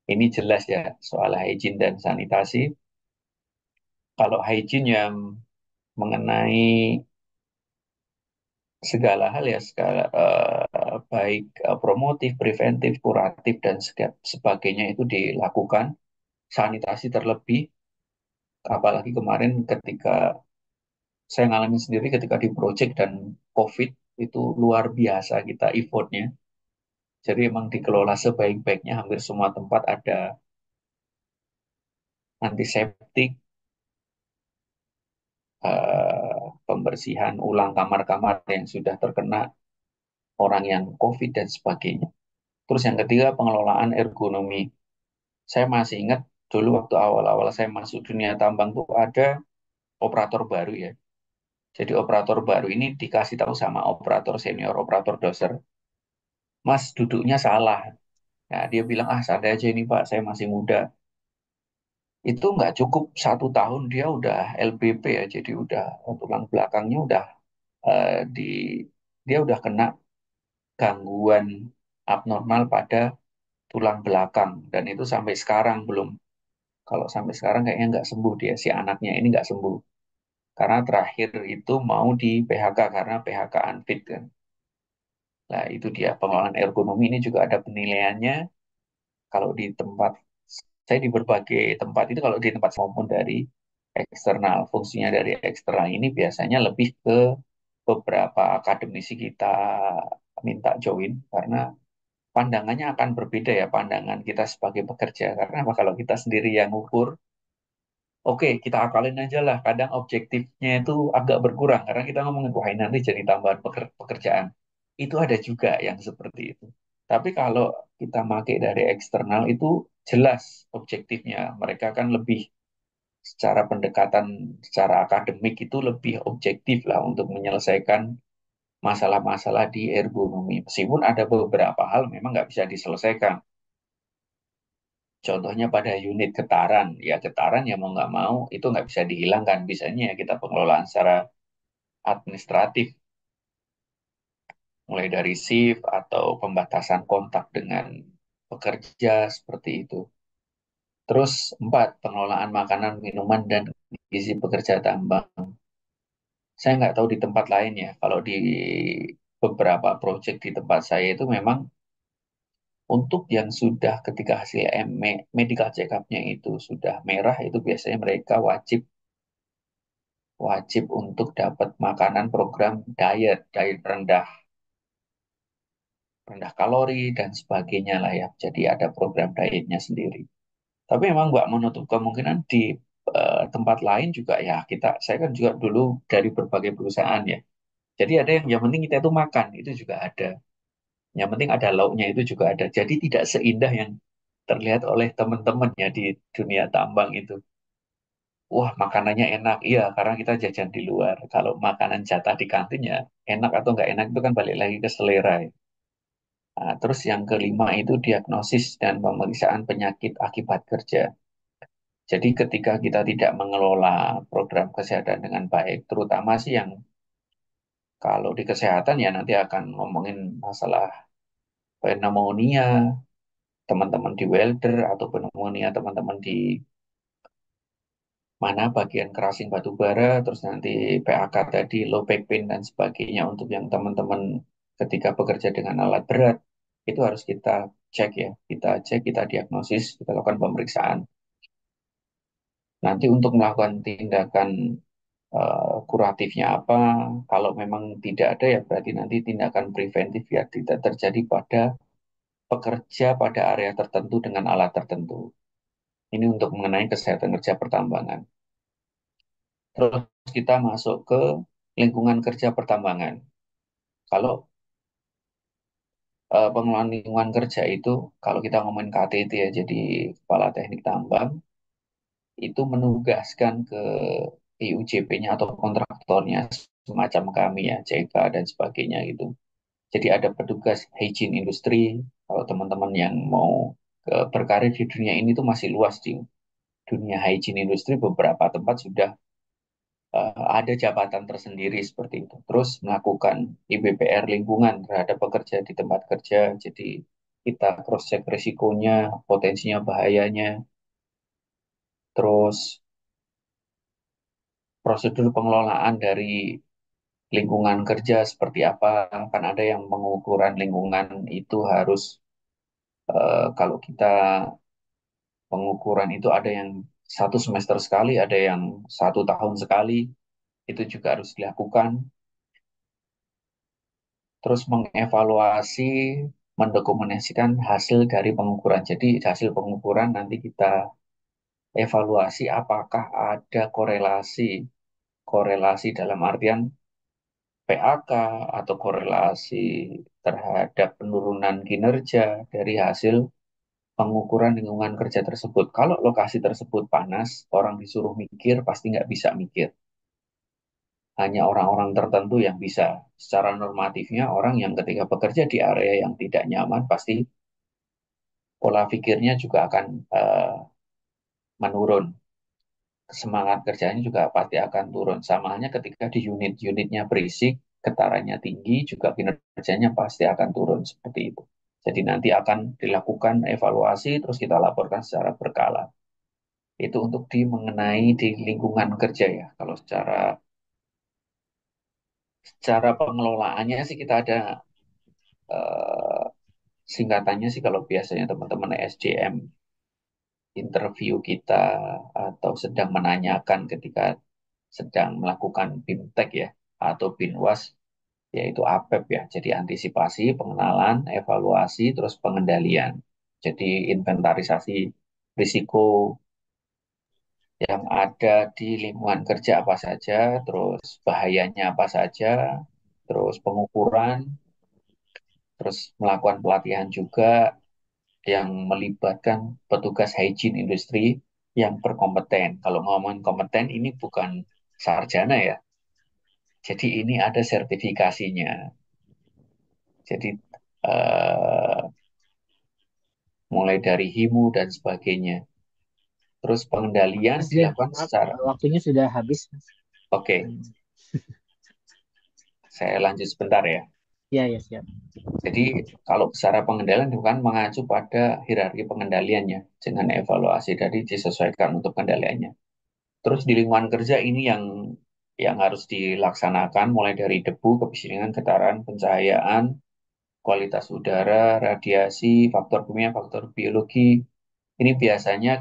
Ini jelas ya soal hygiene dan sanitasi. Kalau hygiene yang mengenai segala hal ya, segala baik promotif, preventif, kuratif dan sebagainya itu dilakukan. Sanitasi terlebih, apalagi kemarin ketika saya ngalamin sendiri ketika di project dan COVID itu luar biasa kita effortnya. Jadi emang dikelola sebaik-baiknya, hampir semua tempat ada antiseptik, pembersihan ulang kamar-kamar yang sudah terkena orang yang COVID dan sebagainya. Terus yang ketiga, pengelolaan ergonomi. Saya masih ingat dulu waktu awal-awal saya masuk dunia tambang tuh ada operator baru ya. Jadi operator baru ini dikasih tahu sama operator senior, operator doser, Mas duduknya salah. Nah, dia bilang, ah santai aja ini Pak, saya masih muda. Itu nggak cukup 1 tahun dia udah LBP ya, jadi udah tulang belakangnya udah di dia udah kena gangguan abnormal pada tulang belakang dan itu sampai sekarang belum. Kalau sampai sekarang kayaknya nggak sembuh dia si anaknya ini nggak sembuh karena terakhir itu mau di PHK karena PHK unfit kan. Nah itu dia pengelolaan ergonomi ini juga ada penilaiannya. Kalau di tempat saya di berbagai tempat itu kalau di tempat maupun dari eksternal fungsinya dari eksternal ini biasanya lebih ke beberapa akademisi kita minta join karena pandangannya akan berbeda ya pandangan kita sebagai pekerja karena apa kalau kita sendiri yang ngukur oke kita akalin aja lah kadang objektifnya itu agak berkurang karena kita ngomongin wah ini nanti jadi tambahan pekerjaan itu ada juga yang seperti itu tapi kalau kita pakai dari eksternal itu jelas objektifnya mereka kan lebih secara pendekatan secara akademik itu lebih objektif lah untuk menyelesaikan masalah-masalah di ergonomi meskipun ada beberapa hal memang nggak bisa diselesaikan. Contohnya pada unit getaran, ya getaran ya mau nggak mau itu nggak bisa dihilangkan. Bisanya ya kita pengelolaan secara administratif, mulai dari shift atau pembatasan kontak dengan pekerja seperti itu. Terus empat, pengelolaan makanan, minuman, dan gizi pekerja tambang. Saya nggak tahu di tempat lain ya. Kalau di beberapa proyek di tempat saya itu memang untuk yang sudah ketika hasil medical check up-nya itu sudah merah, itu biasanya mereka wajib wajib untuk dapat makanan program diet, diet rendah, rendah kalori dan sebagainya lah ya. Jadi ada program dietnya sendiri. Tapi memang nggak menutup kemungkinan di tempat lain juga ya kita, saya kan juga dulu dari berbagai perusahaan ya. Jadi ada yang penting kita itu makan, itu juga ada. Yang penting ada lauknya itu juga ada. Jadi tidak seindah yang terlihat oleh teman-teman ya di dunia tambang itu. Wah, makanannya enak. Iya, karena kita jajan di luar. Kalau makanan jatah di kantin ya, enak atau nggak enak itu kan balik lagi ke selera ya. Nah, terus yang kelima itu diagnosis dan pemeriksaan penyakit akibat kerja. Jadi ketika kita tidak mengelola program kesehatan dengan baik, terutama sih yang kalau di kesehatan ya nanti akan ngomongin masalah pneumonia, teman-teman di welder atau pneumonia teman-teman di mana bagian kerasing batu bara, terus nanti PAK tadi, low back pain dan sebagainya untuk yang teman-teman ketika bekerja dengan alat berat, itu harus kita cek ya, kita cek, kita diagnosis, kita lakukan pemeriksaan. Nanti untuk melakukan tindakan kuratifnya apa, kalau memang tidak ada ya berarti nanti tindakan preventif ya tidak terjadi pada pekerja pada area tertentu dengan alat tertentu. Ini untuk mengenai kesehatan kerja pertambangan. Terus kita masuk ke lingkungan kerja pertambangan. Kalau pengelolaan lingkungan kerja itu kalau kita ngomongin KTT ya, jadi Kepala Teknik Tambang itu menugaskan ke IUJP-nya atau kontraktornya semacam kami ya, CK dan sebagainya gitu. Jadi ada petugas hygiene industri. Kalau teman-teman yang mau berkarir di dunia ini tuh masih luas di dunia hygiene industri, beberapa tempat sudah ada jabatan tersendiri seperti itu. Terus melakukan IBPR lingkungan terhadap pekerja di tempat kerja. Jadi kita cross check risikonya, potensinya, bahayanya, terus prosedur pengelolaan dari lingkungan kerja seperti apa. Kan ada yang pengukuran lingkungan itu harus kalau kita pengukuran itu ada yang 1 semester sekali, ada yang 1 tahun sekali, itu juga harus dilakukan. Terus mengevaluasi, mendokumentasikan hasil dari pengukuran. Jadi hasil pengukuran nanti kita evaluasi apakah ada korelasi, korelasi dalam artian PAK atau korelasi terhadap penurunan kinerja dari hasil pengukuran lingkungan kerja tersebut. Kalau lokasi tersebut panas, orang disuruh mikir pasti nggak bisa mikir. Hanya orang-orang tertentu yang bisa. Secara normatifnya, orang yang ketika bekerja di area yang tidak nyaman pasti pola pikirnya juga akan menurun. Semangat kerjanya juga pasti akan turun. Sama halnya ketika di unit-unitnya berisik, getarannya tinggi, juga kinerjanya pasti akan turun seperti itu. Jadi nanti akan dilakukan evaluasi, terus kita laporkan secara berkala. Itu untuk mengenai di lingkungan kerja ya. Kalau secara pengelolaannya sih kita ada eh, singkatannya sih kalau biasanya teman-teman SDM interview kita atau sedang menanyakan ketika sedang melakukan BIMTEK ya atau BINWAS yaitu APEP ya. Jadi antisipasi, pengenalan, evaluasi, terus pengendalian. Jadi inventarisasi risiko yang ada di lingkungan kerja apa saja, terus bahayanya apa saja, terus pengukuran, terus melakukan pelatihan juga yang melibatkan petugas hygiene industri yang berkompeten. Kalau ngomongin kompeten ini bukan sarjana ya, jadi ini ada sertifikasinya. Jadi eh, mulai dari HIMU dan sebagainya. Terus pengendalian Mas Den, dilakukan maaf, secara waktunya sudah habis, Mas. oke. Hmm. Saya lanjut sebentar ya. Ya, ya, siap. Jadi kalau secara pengendalian bukan mengacu pada hierarki pengendaliannya dengan evaluasi tadi disesuaikan untuk pengendaliannya. Terus di lingkungan kerja ini yang harus dilaksanakan mulai dari debu, kebisingan, getaran, pencahayaan, kualitas udara, radiasi, faktor kimia, faktor biologi. Ini biasanya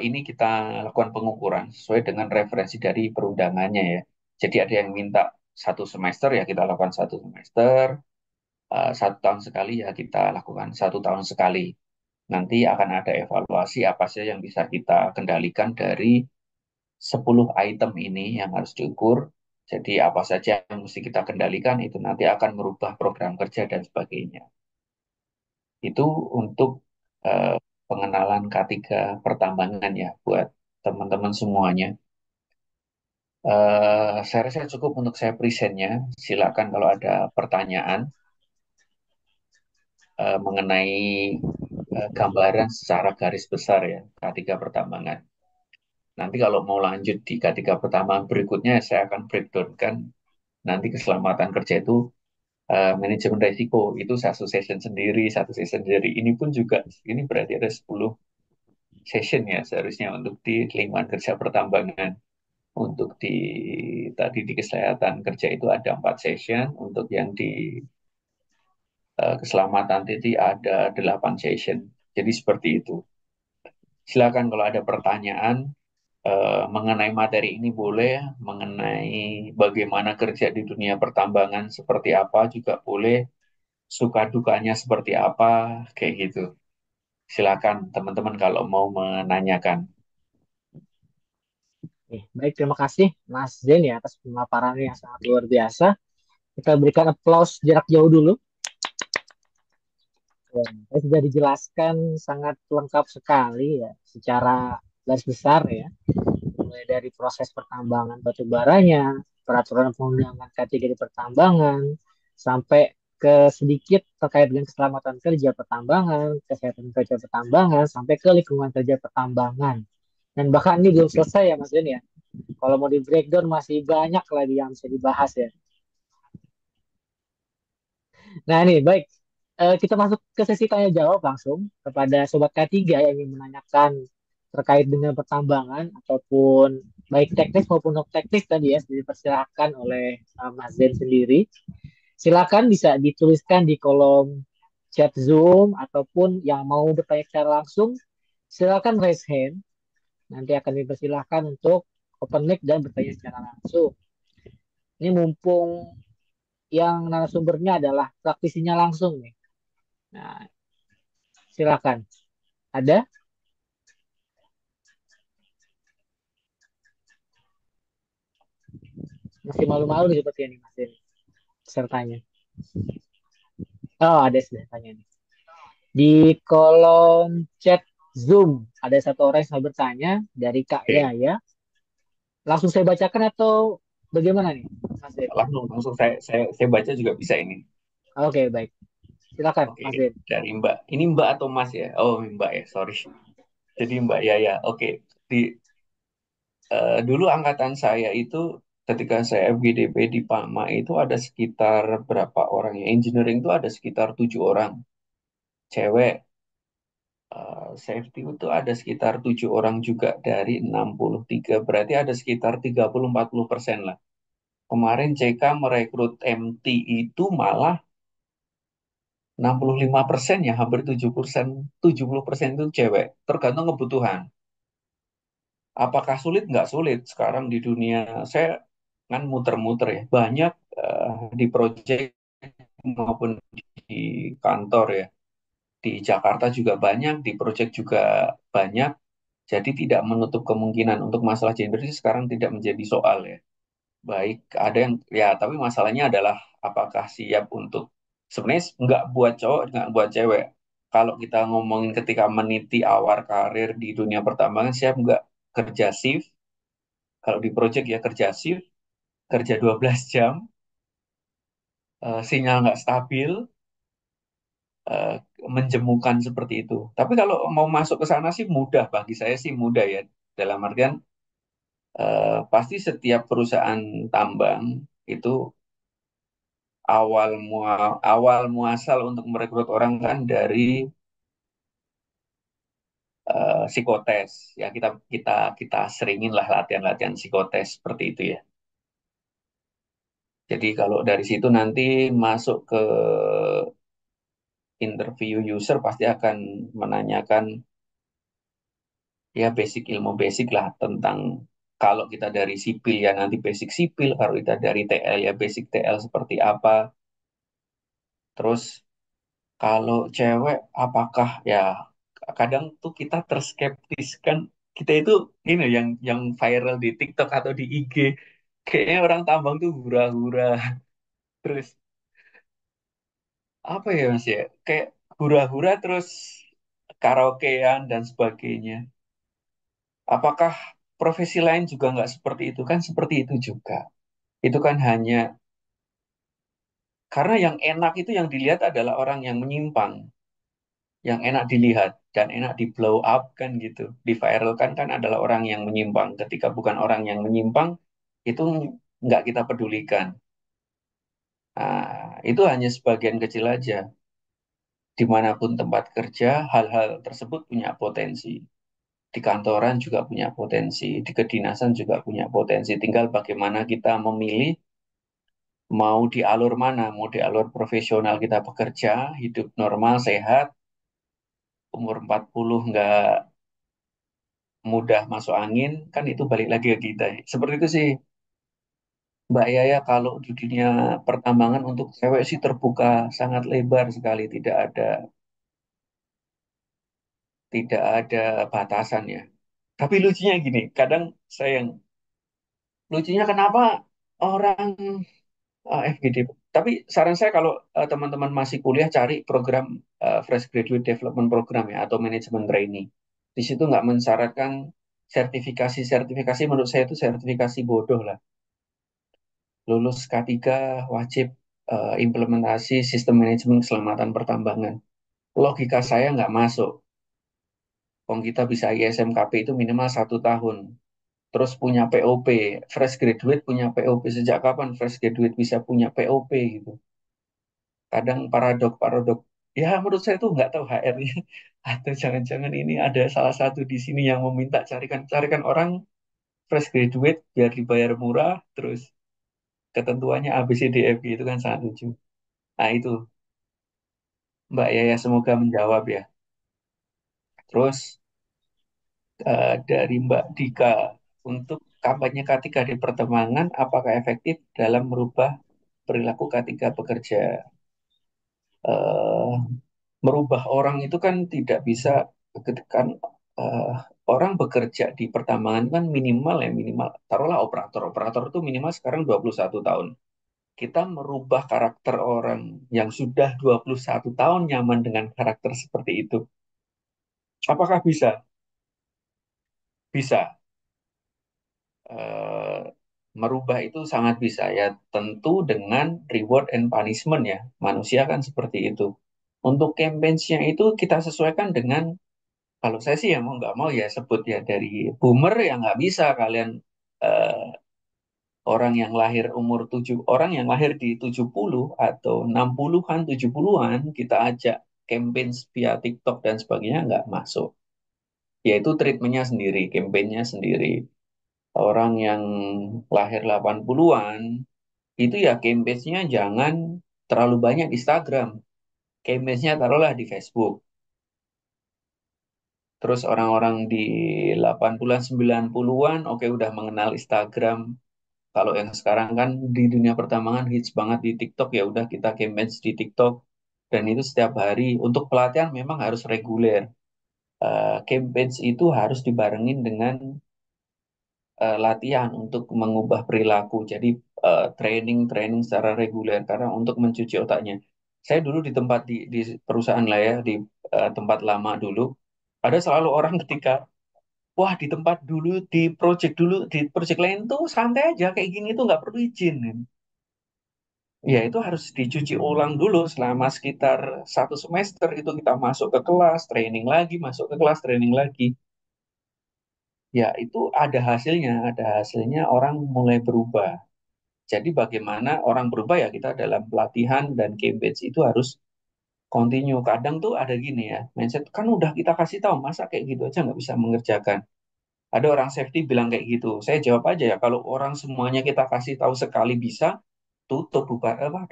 ini kita lakukan pengukuran sesuai dengan referensi dari perundangannya ya. Jadi ada yang minta 1 semester ya kita lakukan 1 semester, 1 tahun sekali ya kita lakukan 1 tahun sekali. Nanti akan ada evaluasi apa saja yang bisa kita kendalikan dari 10 item ini yang harus diukur. Jadi apa saja yang mesti kita kendalikan itu nanti akan merubah program kerja dan sebagainya. Itu untuk eh, pengenalan K3 pertambangan ya buat teman-teman semuanya. Saya rasa cukup untuk saya presentnya. Silakan kalau ada pertanyaan mengenai gambaran secara garis besar ya K3 pertambangan. Nanti kalau mau lanjut di K3 pertambangan berikutnya saya akan breakdown nanti keselamatan kerja itu manajemen resiko itu satu session sendiri, satu session sendiri. Ini pun juga ini berarti ada 10 session ya seharusnya untuk di lingkungan kerja pertambangan. Untuk tadi di kesehatan kerja itu ada 4 session, untuk yang di keselamatan tadi ada 8 session. Jadi seperti itu. Silakan kalau ada pertanyaan mengenai materi ini boleh, mengenai bagaimana kerja di dunia pertambangan seperti apa juga boleh, suka dukanya seperti apa, kayak gitu. Silakan teman-teman kalau mau menanyakan. Baik, terima kasih Mas Den ya atas pemaparannya yang sangat luar biasa. Kita berikan applause jarak jauh dulu. Ya, tadi sudah dijelaskan sangat lengkap sekali ya, secara garis besar ya, mulai dari proses pertambangan batu baranya, peraturan perundangan kategori pertambangan, sampai ke sedikit terkait dengan keselamatan kerja pertambangan, kesehatan kerja pertambangan, sampai ke lingkungan kerja pertambangan. Dan bahkan ini belum selesai ya Mas Den ya. Kalau mau di breakdown masih banyak lagi yang bisa dibahas ya. Nah ini baik. Kita masuk ke sesi tanya jawab langsung kepada Sobat K3 yang ingin menanyakan terkait dengan pertambangan ataupun baik teknis maupun non teknis tadi ya, dipersilahkan oleh Mas Zen sendiri. Silakan bisa dituliskan di kolom chat Zoom ataupun yang mau bertanya secara langsung, silakan raise hand. Nanti akan dipersilahkan untuk open mic dan bertanya secara langsung. Ini mumpung yang narasumbernya adalah praktisinya langsung nih. Nah, silakan. Ada? Masih malu-malu nih seperti ini Mas ini pesertanya. Oh, ada sudah tanya nih. Di kolom chat Zoom ada satu orang yang bertanya dari Kak Oke, Yaya. Langsung saya bacakan atau bagaimana nih, Mas Den? langsung langsung saya baca juga bisa ini. Oke, baik. Silakan, Oke, Mas Den. dari Mbak. Ini Mbak atau Mas ya? Oh, Mbak ya, sorry. Jadi Mbak Yaya. Oke, di dulu angkatan saya itu ketika saya FGDP di Pama itu ada sekitar berapa orang ya? Engineering itu ada sekitar 7 orang cewek. Safety itu ada sekitar 7 orang juga dari 63. Berarti ada sekitar 30-40% lah. Kemarin CK merekrut MT itu malah 65% ya, hampir 70%, 70% itu cewek. Tergantung kebutuhan. Apakah sulit? Nggak sulit. Sekarang di dunia, saya kan muter-muter ya. Banyak di proyek maupun di kantor ya. Di Jakarta juga banyak, di proyek juga banyak. Jadi tidak menutup kemungkinan untuk masalah gender sih sekarang tidak menjadi soal ya. Baik, ada yang ya, tapi masalahnya adalah apakah siap untuk sebenarnya nggak buat cowok, nggak buat cewek. Kalau kita ngomongin ketika meniti awal karir di dunia pertambangan, siap nggak kerja shift? Kalau di project ya kerja shift, kerja 12 jam, sinyal nggak stabil, eh, menjemukan seperti itu. Tapi kalau mau masuk ke sana sih mudah, bagi saya sih mudah ya. Dalam artian pasti setiap perusahaan tambang itu awal muasal untuk merekrut orang kan dari psikotes ya, kita kita seringin lah latihan-latihan psikotes seperti itu ya. Jadi kalau dari situ nanti masuk ke interview user pasti akan menanyakan ya basic ilmu basic lah tentang kalau kita dari sipil ya nanti basic sipil, kalau kita dari TL ya basic TL seperti apa. Terus kalau cewek, apakah ya kadang tuh kita terskeptis kan kita itu ini yang viral di TikTok atau di IG kayaknya orang tambang tuh hura-hura terus apa ya Mas ya kayak hura-hura terus karaokean dan sebagainya. Apakah profesi lain juga nggak seperti itu kan seperti itu juga. Itu kan hanya karena yang enak itu yang dilihat adalah orang yang menyimpang. Yang enak dilihat dan enak di blow up kan gitu, diviralkan kan adalah orang yang menyimpang. Ketika bukan orang yang menyimpang, itu nggak kita pedulikan. Nah, itu hanya sebagian kecil aja. Dimanapun tempat kerja, hal-hal tersebut punya potensi. Di kantoran juga punya potensi, di kedinasan juga punya potensi. Tinggal bagaimana kita memilih mau di alur mana, mau di alur profesional kita bekerja, hidup normal, sehat, umur 40 nggak mudah masuk angin, kan itu balik lagi ke kita. Seperti itu sih, Mbak Yaya, kalau di dunia pertambangan untuk cewek sih terbuka sangat lebar sekali, tidak ada batasan ya. Tapi lucunya gini, kadang saya yang lucunya kenapa orang FGD Tapi saran saya kalau teman-teman masih kuliah cari program fresh graduate development program ya atau manajemen trainee. Di situ nggak mensyaratkan sertifikasi menurut saya itu sertifikasi bodoh lah. Lulus K3 wajib implementasi sistem manajemen keselamatan pertambangan. Logika saya nggak masuk. Wong kita bisa ISMKP itu minimal 1 tahun. Terus punya POP, fresh graduate punya POP. Sejak kapan fresh graduate bisa punya POP gitu? Kadang paradok. Ya menurut saya tuh nggak tahu HR-nya. Atau jangan-jangan ini ada salah satu di sini yang meminta carikan orang fresh graduate biar dibayar murah, terus ketentuannya A, B, C, D, F, G itu kan sangat lucu. Nah itu Mbak Yaya semoga menjawab ya. Terus dari Mbak Dika, untuk kampanye K3 di pertambangan, apakah efektif dalam merubah perilaku K3 pekerja? Eh, Merubah orang itu kan tidak bisa, kan eh, orang bekerja di pertambangan kan minimal ya, minimal, taruhlah operator itu minimal sekarang 21 tahun. Kita merubah karakter orang yang sudah 21 tahun nyaman dengan karakter seperti itu. Apakah bisa? Bisa. eh, Merubah itu sangat bisa ya, tentu dengan reward and punishment ya. Manusia kan seperti itu. Untuk campaigns-nya itu kita sesuaikan dengan, kalau saya sih ya mau nggak mau ya sebut ya dari boomer ya nggak bisa kalian eh, orang yang lahir di 70 atau 60-an 70-an kita ajak campaign via TikTok dan sebagainya nggak masuk. Yaitu treatmentnya sendiri, campaignnya sendiri. Orang yang lahir 80-an itu ya campaign-nya jangan terlalu banyak di Instagram. Campaign-nya taruhlah di Facebook. Terus orang-orang di 80-an 90-an oke udah mengenal Instagram. Kalau yang sekarang kan di dunia pertambangan hits banget di TikTok, ya udah kita campaign di TikTok dan itu setiap hari. Untuk pelatihan memang harus reguler. Campaign itu harus dibarengin dengan latihan untuk mengubah perilaku. Jadi training secara reguler karena untuk mencuci otaknya. Saya dulu di tempat di perusahaan lah ya, di tempat lama dulu, ada selalu orang ketika wah di tempat dulu, di project lain tuh santai aja kayak gini tuh nggak perlu izin. Ya itu harus dicuci ulang dulu selama sekitar 1 semester itu kita masuk ke kelas, training lagi, masuk ke kelas, training lagi. Ya itu ada hasilnya orang mulai berubah. Jadi bagaimana orang berubah ya kita dalam pelatihan dan campaign itu harus continue. Kadang tuh ada gini ya, mindset kan udah kita kasih tahu, masa kayak gitu aja nggak bisa mengerjakan. Ada orang safety bilang kayak gitu. Saya jawab aja ya, kalau orang semuanya kita kasih tahu sekali bisa, tutup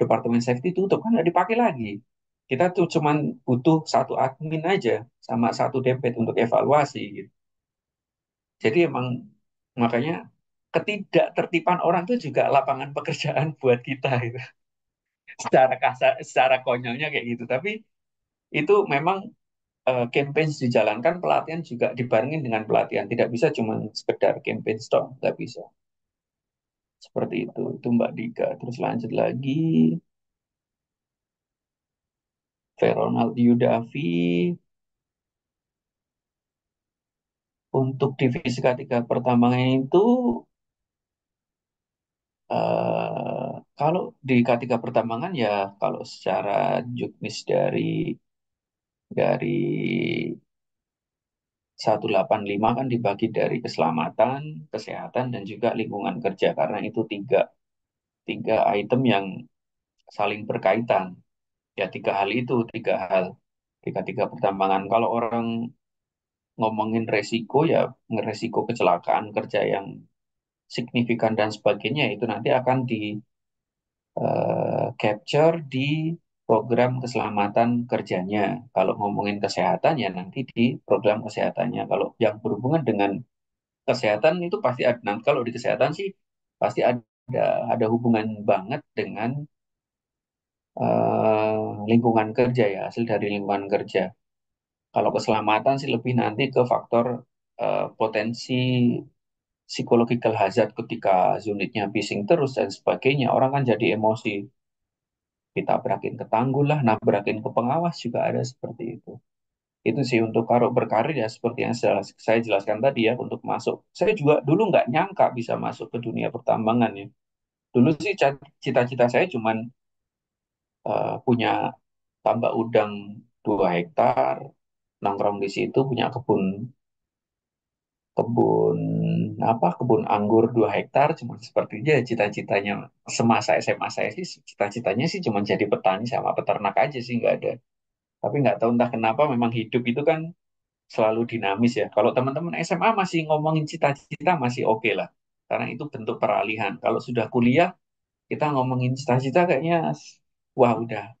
departemen safety tutup kan nggak dipakai lagi. Kita tuh cuman butuh satu admin aja sama satu dempet untuk evaluasi gitu. Jadi emang makanya ketidaktertiban orang itu juga lapangan pekerjaan buat kita gitu. Secara kasar, secara konyolnya kayak gitu. Tapi itu memang campaign dijalankan, pelatihan juga dibarengin dengan pelatihan. Tidak bisa cuma sekedar campaign dong, nggak bisa. Seperti itu Mbak Dika. Terus lanjut lagi, Veronald Yudavi, untuk divisi ketiga pertambangan itu, kalau di K3 pertambangan ya, kalau secara juknis dari 185 kan dibagi dari keselamatan, kesehatan, dan juga lingkungan kerja. Karena itu tiga item yang saling berkaitan. Ya tiga hal itu, tiga hal. Tiga pertambangan. Kalau orang ngomongin resiko ya, resiko kecelakaan kerja yang signifikan dan sebagainya, itu nanti akan di capture di program keselamatan kerjanya. Kalau ngomongin kesehatan ya nanti di program kesehatannya. Kalau yang berhubungan dengan kesehatan itu pasti ada. Nah, kalau di kesehatan sih pasti ada hubungan banget dengan lingkungan kerja ya, hasil dari lingkungan kerja. Kalau keselamatan sih lebih nanti ke faktor potensi psychological hazard ketika unitnya bising terus dan sebagainya. Orang kan jadi emosi. ditabrakin ke tanggul lah, nabrakin ke pengawas juga ada seperti itu. Itu sih untuk kalau berkarir ya seperti yang saya jelaskan tadi ya untuk masuk. Saya juga dulu nggak nyangka bisa masuk ke dunia pertambangan ya. Dulu sih cita-cita saya cuman punya tambak udang 2 hektar, nongkrong di situ punya kebun kebun kebun anggur 2 hektar, cuma seperti aja cita-citanya semasa SMA saya sih, cita-citanya sih cuma jadi petani sama peternak aja sih, nggak ada. Tapi nggak tahu entah kenapa memang hidup itu kan selalu dinamis ya. Kalau teman-teman SMA masih ngomongin cita-cita masih oke lah, karena itu bentuk peralihan. Kalau sudah kuliah kita ngomongin cita-cita kayaknya wah udah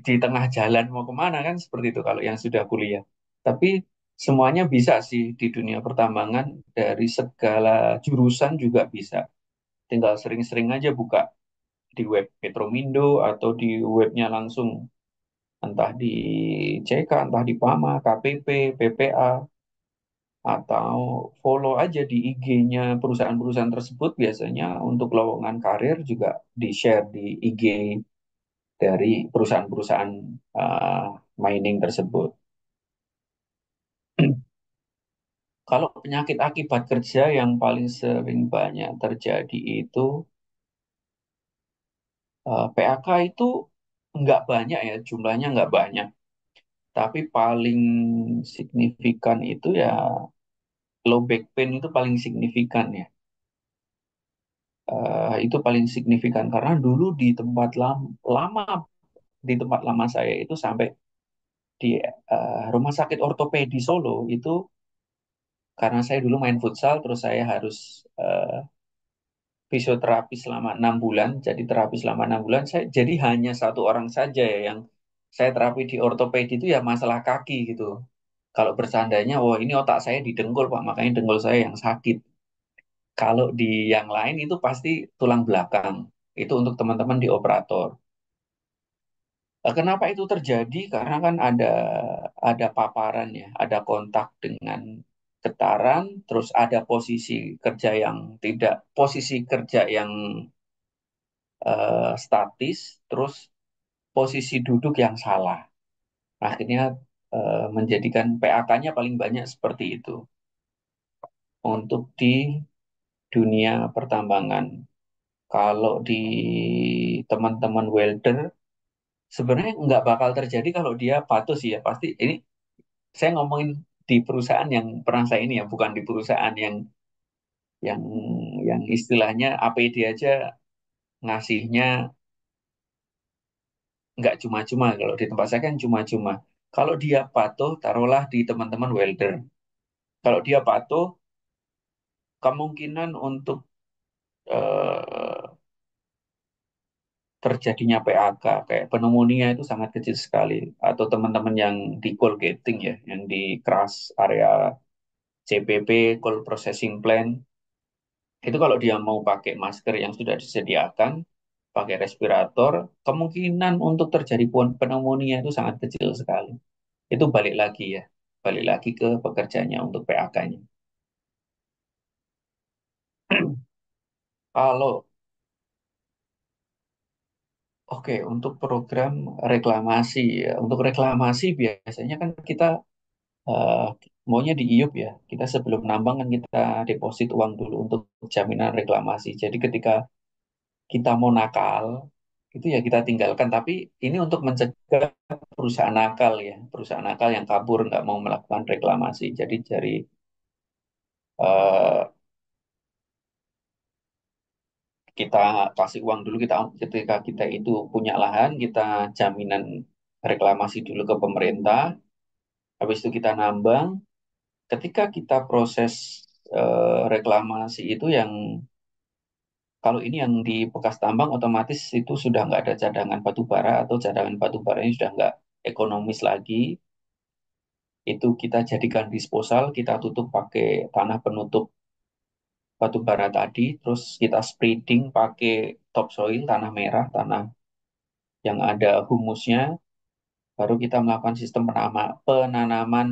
di tengah jalan mau kemana kan seperti itu kalau yang sudah kuliah. Tapi semuanya bisa sih di dunia pertambangan dari segala jurusan juga bisa. Tinggal sering-sering aja buka di web Petromindo atau di webnya langsung entah di CK, entah di PAMA, KPP, PPA, atau follow aja di IG-nya perusahaan-perusahaan tersebut biasanya untuk lowongan karir juga di-share di IG dari perusahaan-perusahaan uh, mining tersebut. Kalau penyakit akibat kerja yang paling sering banyak terjadi itu PHK itu nggak banyak ya, jumlahnya nggak banyak. Tapi paling signifikan itu ya low back pain itu paling signifikan ya. Itu paling signifikan karena dulu di tempat lama di tempat lama saya itu sampai di rumah sakit ortopedi Solo itu karena saya dulu main futsal terus saya harus fisioterapi selama 6 bulan. Jadi terapi selama 6 bulan saya jadi hanya satu orang saja ya yang saya terapi di ortopedi itu ya masalah kaki gitu. Kalau bercandanya, oh ini otak saya didengkul Pak, makanya dengkul saya yang sakit. Kalau di yang lain itu pasti tulang belakang. Itu untuk teman-teman di operator. Kenapa itu terjadi? Karena kan ada paparan ya, ada kontak dengan getaran, terus ada posisi kerja yang statis, terus posisi duduk yang salah. Akhirnya menjadikan PAK-nya paling banyak seperti itu untuk di dunia pertambangan. Kalau di teman-teman welder, sebenarnya nggak bakal terjadi kalau dia patuh sih ya. Pasti ini saya ngomongin di perusahaan yang pernah saya ini ya, bukan di perusahaan yang yang istilahnya APD aja ngasihnya nggak cuma-cuma. Kalau di tempat saya kan cuma-cuma. Kalau dia patuh, taruhlah di teman-teman welder. Kalau dia patuh, kemungkinan untuk eh, terjadinya PAK kayak pneumonia itu sangat kecil sekali. Atau teman-teman yang di coal gating ya, yang di crush area CPP, coal processing plant, itu kalau dia mau pakai masker yang sudah disediakan, pakai respirator, kemungkinan untuk terjadi pneumonia itu sangat kecil sekali. Itu balik lagi ke pekerjaannya untuk PAK-nya. Kalau Oke, untuk program reklamasi ya. Untuk reklamasi biasanya kan kita eh, maunya di IUP ya. Kita sebelum nambang kan kita deposit uang dulu untuk jaminan reklamasi. Jadi ketika kita mau nakal, itu ya kita tinggalkan. Tapi ini untuk mencegah perusahaan nakal ya. Perusahaan nakal yang kabur nggak mau melakukan reklamasi. Jadi dari eh, kita kasih uang dulu ketika kita itu punya lahan, kita jaminan reklamasi dulu ke pemerintah. Habis itu kita nambang. Ketika kita proses reklamasi itu yang kalau ini yang di bekas tambang otomatis itu sudah nggak ada cadangan batu bara atau cadangan batu bara ini sudah nggak ekonomis lagi. Itu kita jadikan disposal, kita tutup pakai tanah penutup batu bara tadi, terus kita spreading pakai topsoil, tanah merah, tanah yang ada humusnya, baru kita melakukan sistem penanaman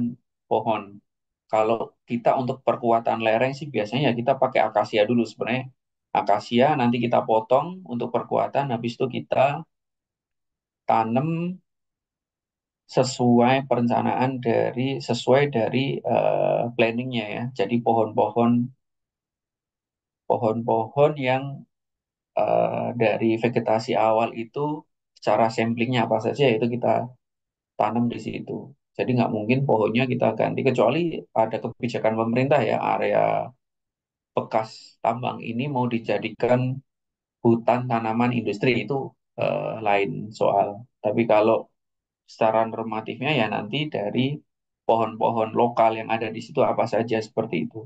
pohon. Kalau kita untuk perkuatan lereng sih biasanya ya kita pakai akasia dulu sebenarnya. Akasia nanti kita potong untuk perkuatan, habis itu kita tanam sesuai dari planningnya ya. Jadi pohon-pohon yang dari vegetasi awal itu secara samplingnya apa saja itu kita tanam di situ. Jadi nggak mungkin pohonnya kita ganti kecuali ada kebijakan pemerintah ya area bekas tambang ini mau dijadikan hutan tanaman industri itu lain soal. Tapi kalau secara normatifnya ya nanti dari pohon-pohon lokal yang ada di situ apa saja seperti itu.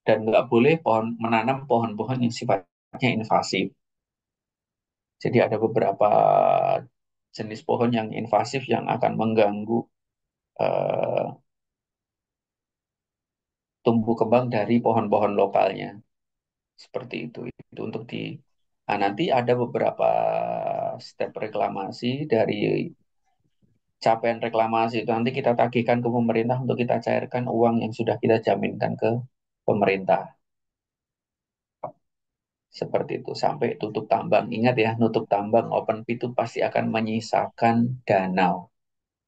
Dan nggak boleh menanam pohon-pohon yang sifatnya invasif. Jadi ada beberapa jenis pohon yang invasif yang akan mengganggu eh, tumbuh kembang dari pohon-pohon lokalnya. Seperti itu. Itu untuk di Nah, nanti ada beberapa step reklamasi dari capaian reklamasi itu nanti kita tagihkan ke pemerintah untuk kita cairkan uang yang sudah kita jaminkan ke pemerintah. Seperti itu sampai tutup tambang. Ingat ya, nutup tambang open pit itu pasti akan menyisakan danau,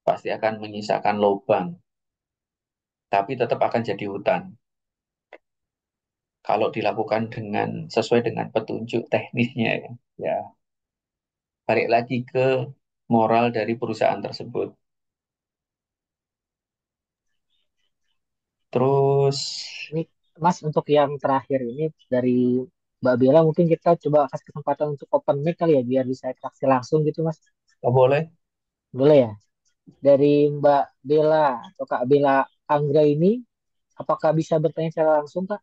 pasti akan menyisakan lubang, tapi tetap akan jadi hutan. Kalau dilakukan sesuai dengan petunjuk teknisnya ya, ya balik lagi ke moral dari perusahaan tersebut. Terus, Ini Mas untuk yang terakhir ini dari Mbak Bella mungkin kita coba kasih kesempatan untuk open mic kali ya biar bisa interaksi langsung gitu Mas. oh boleh? Boleh ya? Dari Mbak Bella atau Kak Bella Anggra ini apakah bisa bertanya secara langsung Kak?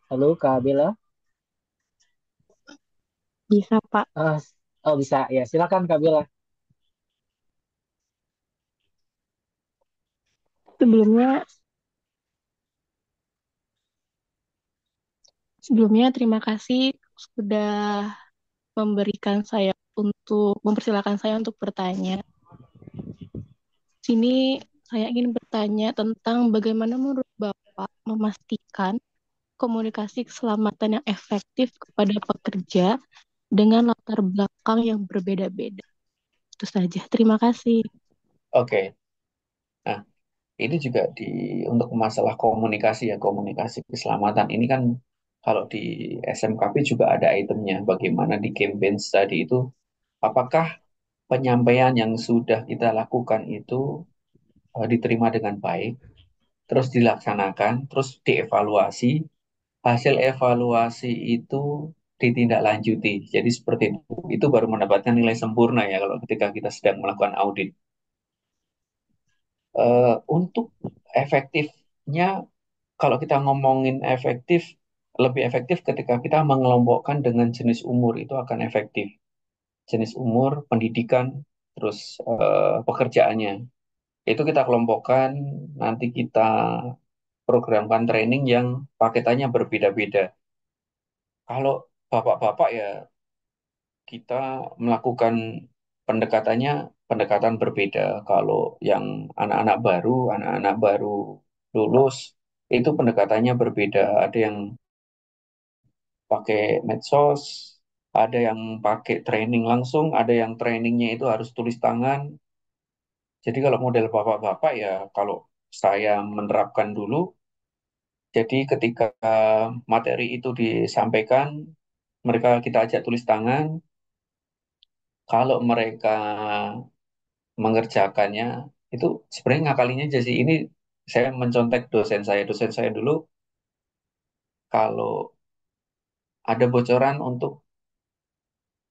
Halo Kak Bella. Bisa, Pak. Ah, oh bisa ya silakan Kak Bella. Sebelumnya, sebelumnya terima kasih sudah memberikan saya mempersilakan saya untuk bertanya. Sini saya ingin bertanya tentang bagaimana menurut Bapak memastikan komunikasi keselamatan yang efektif kepada pekerja dengan latar belakang yang berbeda-beda. Itu saja. Terima kasih. Oke. Nah, ini juga untuk masalah komunikasi ya, komunikasi keselamatan. Ini kan kalau di SMKP juga ada itemnya, bagaimana di campaign tadi itu, apakah penyampaian yang sudah kita lakukan itu diterima dengan baik, terus dilaksanakan, terus dievaluasi, hasil evaluasi itu ditindaklanjuti. Jadi seperti itu baru mendapatkan nilai sempurna ya kalau ketika kita sedang melakukan audit. Untuk efektifnya, kalau kita ngomongin efektif, lebih efektif ketika kita mengelompokkan dengan jenis umur itu akan efektif. Jenis umur, pendidikan, terus pekerjaannya. Itu kita kelompokkan, nanti kita programkan training yang paketannya berbeda-beda. Kalau bapak-bapak ya kita melakukan pendekatannya pendekatan berbeda. Kalau yang anak-anak baru lulus itu pendekatannya berbeda. Ada yang pakai medsos, ada yang pakai training langsung, ada yang trainingnya itu harus tulis tangan. Jadi kalau model bapak-bapak ya kalau saya menerapkan dulu, jadi ketika materi itu disampaikan, mereka kita ajak tulis tangan. Kalau mereka mengerjakannya itu sebenarnya ngakalinya aja sih. Ini saya mencontek dosen saya dulu kalau ada bocoran untuk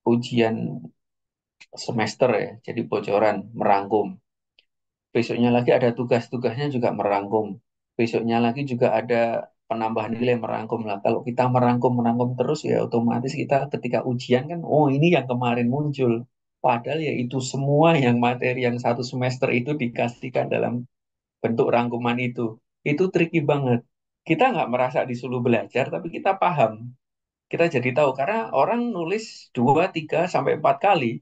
ujian semester ya, jadi bocoran merangkum. Besoknya lagi ada tugas-tugasnya juga merangkum. Besoknya lagi juga ada penambahan nilai merangkum lah. Kalau kita merangkum terus ya otomatis kita ketika ujian kan, oh ini yang kemarin muncul. Padahal ya itu semua yang materi yang satu semester itu dikasihkan dalam bentuk rangkuman itu. Itu tricky banget. Kita nggak merasa disuruh belajar, tapi kita paham. Kita jadi tahu karena orang nulis 2, 3, sampai 4 kali.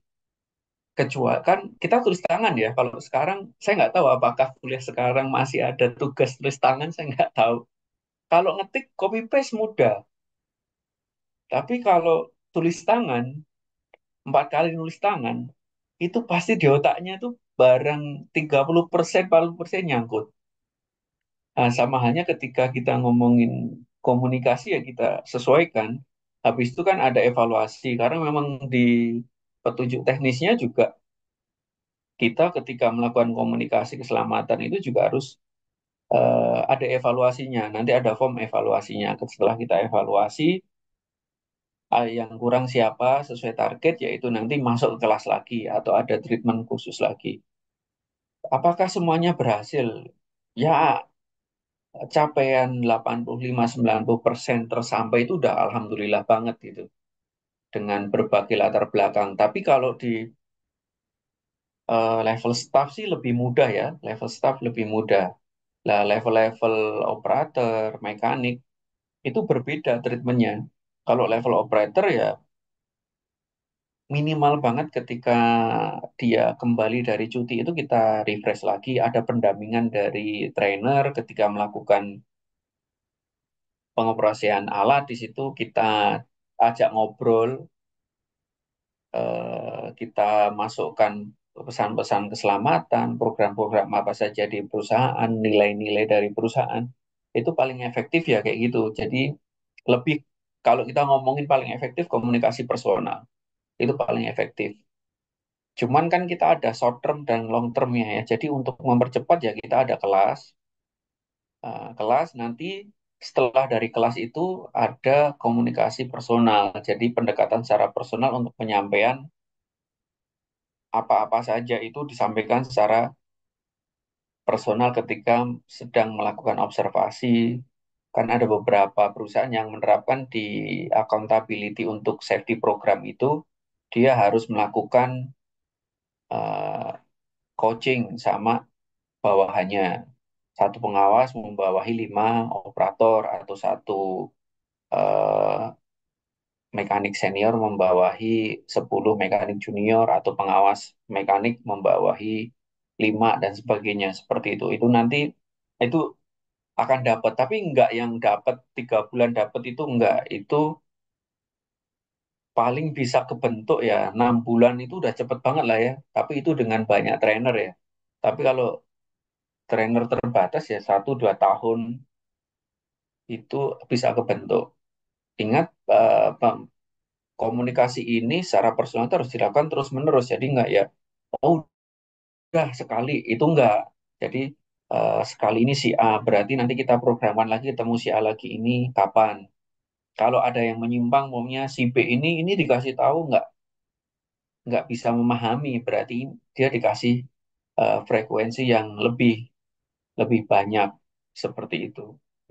Kecuali kan kita tulis tangan ya. Kalau sekarang saya nggak tahu apakah kuliah sekarang masih ada tugas tulis tangan, saya nggak tahu. Kalau ngetik copy paste mudah. Tapi kalau tulis tangan, 4 kali nulis tangan, itu pasti di otaknya tuh barang 30%, 40% nyangkut. Nah, sama halnya ketika kita ngomongin komunikasi ya kita sesuaikan. Habis itu kan ada evaluasi, karena memang di petunjuk teknisnya juga kita ketika melakukan komunikasi keselamatan itu juga harus ada evaluasinya. Nanti ada form evaluasinya. Setelah kita evaluasi, yang kurang siapa sesuai target, yaitu nanti masuk ke kelas lagi atau ada treatment khusus lagi. Apakah semuanya berhasil? Ya, capaian 85-90% tersampai itu udah alhamdulillah banget gitu. Dengan berbagai latar belakang. Tapi kalau di level staff sih lebih mudah ya. Level staff lebih mudah. Lah level-level operator, mekanik, itu berbeda treatmentnya. Kalau level operator ya minimal banget ketika dia kembali dari cuti itu kita refresh lagi, ada pendampingan dari trainer ketika melakukan pengoperasian alat di situ kita ajak ngobrol, kita masukkan pesan-pesan keselamatan, program-program apa saja di perusahaan, nilai-nilai dari perusahaan, itu paling efektif ya kayak gitu. Jadi lebih kalau kita ngomongin paling efektif komunikasi personal, itu paling efektif. Cuman kan kita ada short term dan long termnya ya. Jadi untuk mempercepat ya kita ada kelas. Kelas nanti setelah dari kelas itu ada komunikasi personal. Jadi pendekatan secara personal untuk penyampaian apa-apa saja itu disampaikan secara personal ketika sedang melakukan observasi. Kan ada beberapa perusahaan yang menerapkan di accountability untuk safety program itu, dia harus melakukan eh, coaching sama bawahannya. Satu pengawas membawahi 5 operator atau satu eh, mekanik senior membawahi 10 mekanik junior atau pengawas mekanik membawahi 5 dan sebagainya seperti itu. Itu nanti itu akan dapat, tapi enggak yang dapat 3 bulan dapat itu enggak. Itu paling bisa kebentuk ya 6 bulan itu udah cepet banget lah ya. Tapi itu dengan banyak trainer ya. Tapi kalau trainer terbatas ya 1-2 tahun itu bisa kebentuk. Ingat komunikasi ini secara personal itu harus dilakukan terus menerus. Jadi enggak ya, oh udah sekali itu enggak. Jadi sekali ini si A, berarti nanti kita programkan lagi ketemu si A lagi ini kapan. Kalau ada yang menyimpang, maunya si B ini dikasih tahu nggak bisa memahami, berarti dia dikasih frekuensi yang lebih lebih banyak seperti itu.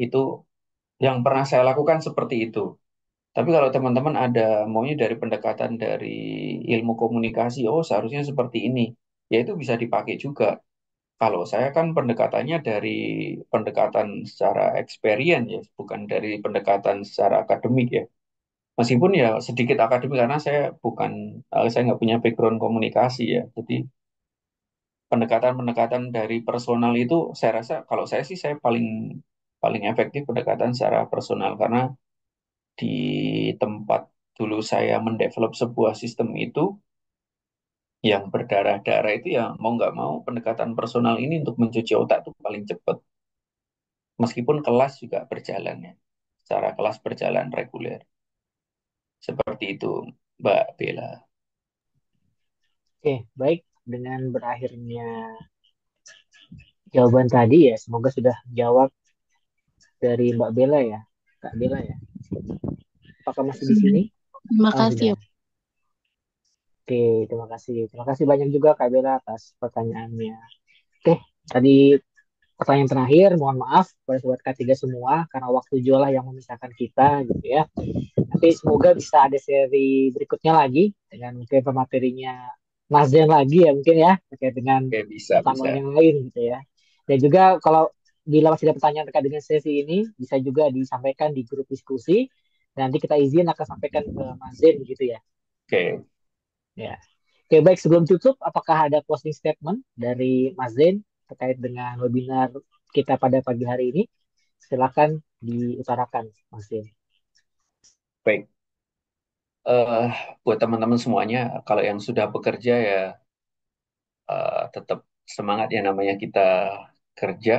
Itu yang pernah saya lakukan seperti itu. Tapi kalau teman-teman ada maunya dari pendekatan dari ilmu komunikasi, oh seharusnya seperti ini, ya itu bisa dipakai juga. Kalau saya kan pendekatannya dari pendekatan secara experience ya, bukan dari pendekatan secara akademik ya. Meskipun ya sedikit akademik karena saya nggak punya background komunikasi ya. Jadi pendekatan-pendekatan dari personal itu saya rasa kalau saya sih saya paling paling efektif pendekatan secara personal karena di tempat dulu saya mendevelop sebuah sistem itu yang berdarah-darah itu ya mau nggak mau pendekatan personal ini untuk mencuci otak itu paling cepat. Meskipun kelas juga berjalan ya, secara kelas berjalan reguler. Seperti itu, Mbak Bella. Oke, baik. Dengan berakhirnya jawaban tadi ya, semoga sudah jawab dari Mbak Bella ya, Kak Bella ya. Apakah masih di sini? Terima Oh, kasih sudah. ya. Oke, terima kasih. Terima kasih banyak juga Kak Bella atas pertanyaannya. Oke, tadi pertanyaan terakhir, mohon maaf kepada sobat K3 semua karena waktu jualah yang memisahkan kita gitu ya. Tapi semoga bisa ada seri berikutnya lagi dengan mungkin pematerinya Mas Zen lagi ya mungkin ya terkait dengan Oke, bisa, bisa. tambahan yang lain gitu ya. Dan juga kalau bila masih ada pertanyaan terkait dengan sesi ini bisa juga disampaikan di grup diskusi. Nanti kita izin akan sampaikan ke Mas Zen gitu ya. Oke, Ya. Oke, baik sebelum tutup, apakah ada closing statement dari Mas Zain terkait dengan webinar kita pada pagi hari ini? Silakan diutarakan, Mas Zain. baik. eh buat teman-teman semuanya, kalau yang sudah bekerja ya tetap semangat ya, namanya kita kerja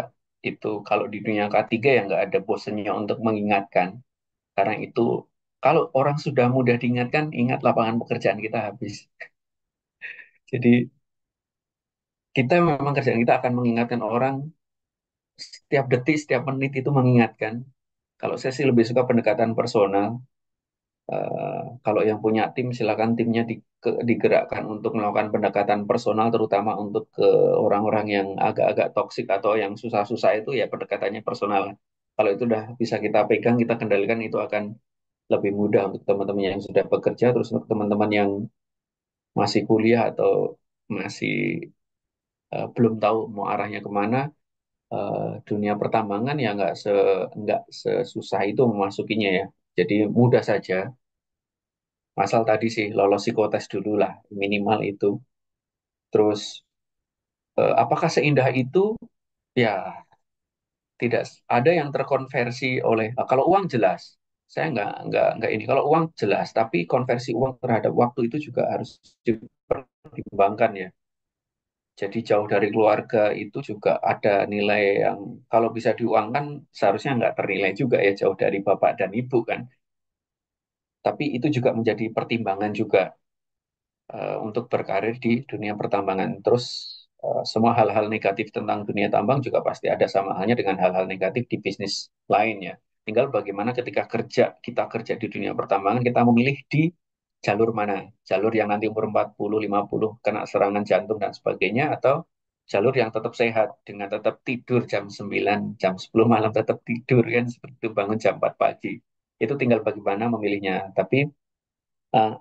itu kalau di dunia K3 ya nggak ada bosennya untuk mengingatkan. Karena itu kalau orang sudah mudah diingatkan, ingat lapangan pekerjaan kita habis. Jadi kita memang kerjaan kita akan mengingatkan orang setiap detik, setiap menit itu mengingatkan. Kalau saya sih lebih suka pendekatan personal. Kalau yang punya tim, silakan timnya digerakkan untuk melakukan pendekatan personal, terutama untuk ke orang-orang yang agak-agak toksik atau yang susah-susah itu ya pendekatannya personal. Kalau itu udah bisa kita pegang, kita kendalikan, itu akan lebih mudah untuk teman-teman yang sudah bekerja. Terus untuk teman-teman yang masih kuliah atau masih belum tahu mau arahnya kemana, dunia pertambangan ya nggak sesusah itu memasukinya ya. Jadi mudah saja. Asal tadi sih lolos psikotes dulu lah, minimal itu. Terus apakah seindah itu? Ya, tidak ada yang terkonversi oleh kalau uang jelas. Saya nggak ini. Kalau uang jelas, tapi konversi uang terhadap waktu itu juga harus dipertimbangkan ya. Jadi jauh dari keluarga itu juga ada nilai yang kalau bisa diuangkan seharusnya nggak ternilai juga ya, jauh dari bapak dan ibu kan. Tapi itu juga menjadi pertimbangan juga untuk berkarir di dunia pertambangan. Terus semua hal-hal negatif tentang dunia tambang juga pasti ada sama halnya dengan hal-hal negatif di bisnis lainnya. Tinggal bagaimana ketika kita kerja di dunia pertambangan, kita memilih di jalur mana. Jalur yang nanti umur 40, 50 kena serangan jantung dan sebagainya, atau jalur yang tetap sehat dengan tetap tidur jam 9, jam 10 malam tetap tidur kan, seperti itu bangun jam 4 pagi. Itu tinggal bagaimana memilihnya. Tapi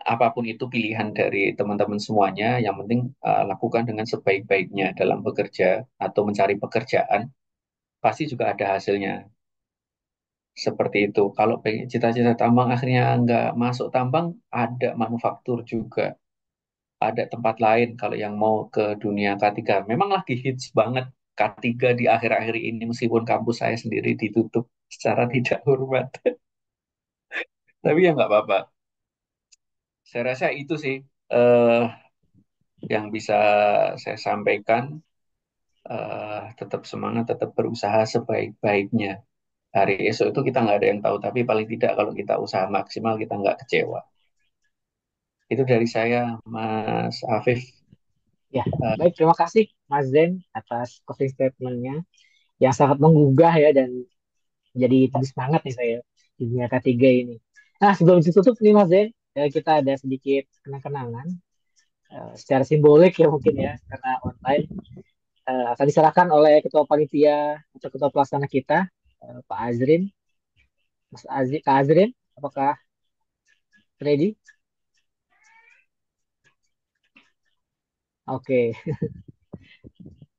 apapun itu pilihan dari teman-teman semuanya, yang penting lakukan dengan sebaik-baiknya dalam bekerja atau mencari pekerjaan, pasti juga ada hasilnya. Seperti itu. Kalau pengen cita-cita tambang akhirnya nggak masuk tambang, ada manufaktur juga, ada tempat lain kalau yang mau ke dunia K3. Memang lagi hits banget K3 di akhir-akhir ini, meskipun kampus saya sendiri ditutup secara tidak hormat. Tapi ya nggak apa-apa. Saya rasa itu sih eh, yang bisa saya sampaikan. Tetap semangat, tetap berusaha sebaik-baiknya. Hari esok itu kita nggak ada yang tahu, tapi paling tidak kalau kita usaha maksimal, kita nggak kecewa. Itu dari saya, Mas Afif. Ya, Eh, baik. Terima kasih Mas Zen atas closing statement-nya yang sangat menggugah ya dan jadi lebih semangat nih saya di dunia ketiga ini. Nah, sebelum ditutup nih Mas Zen, kita ada sedikit kenang-kenangan secara simbolik ya mungkin ya karena online akan diserahkan oleh Ketua Panitia atau Ketua Pelaksana kita, Pak Azrin. Kak Azrin, apakah ready? Oke,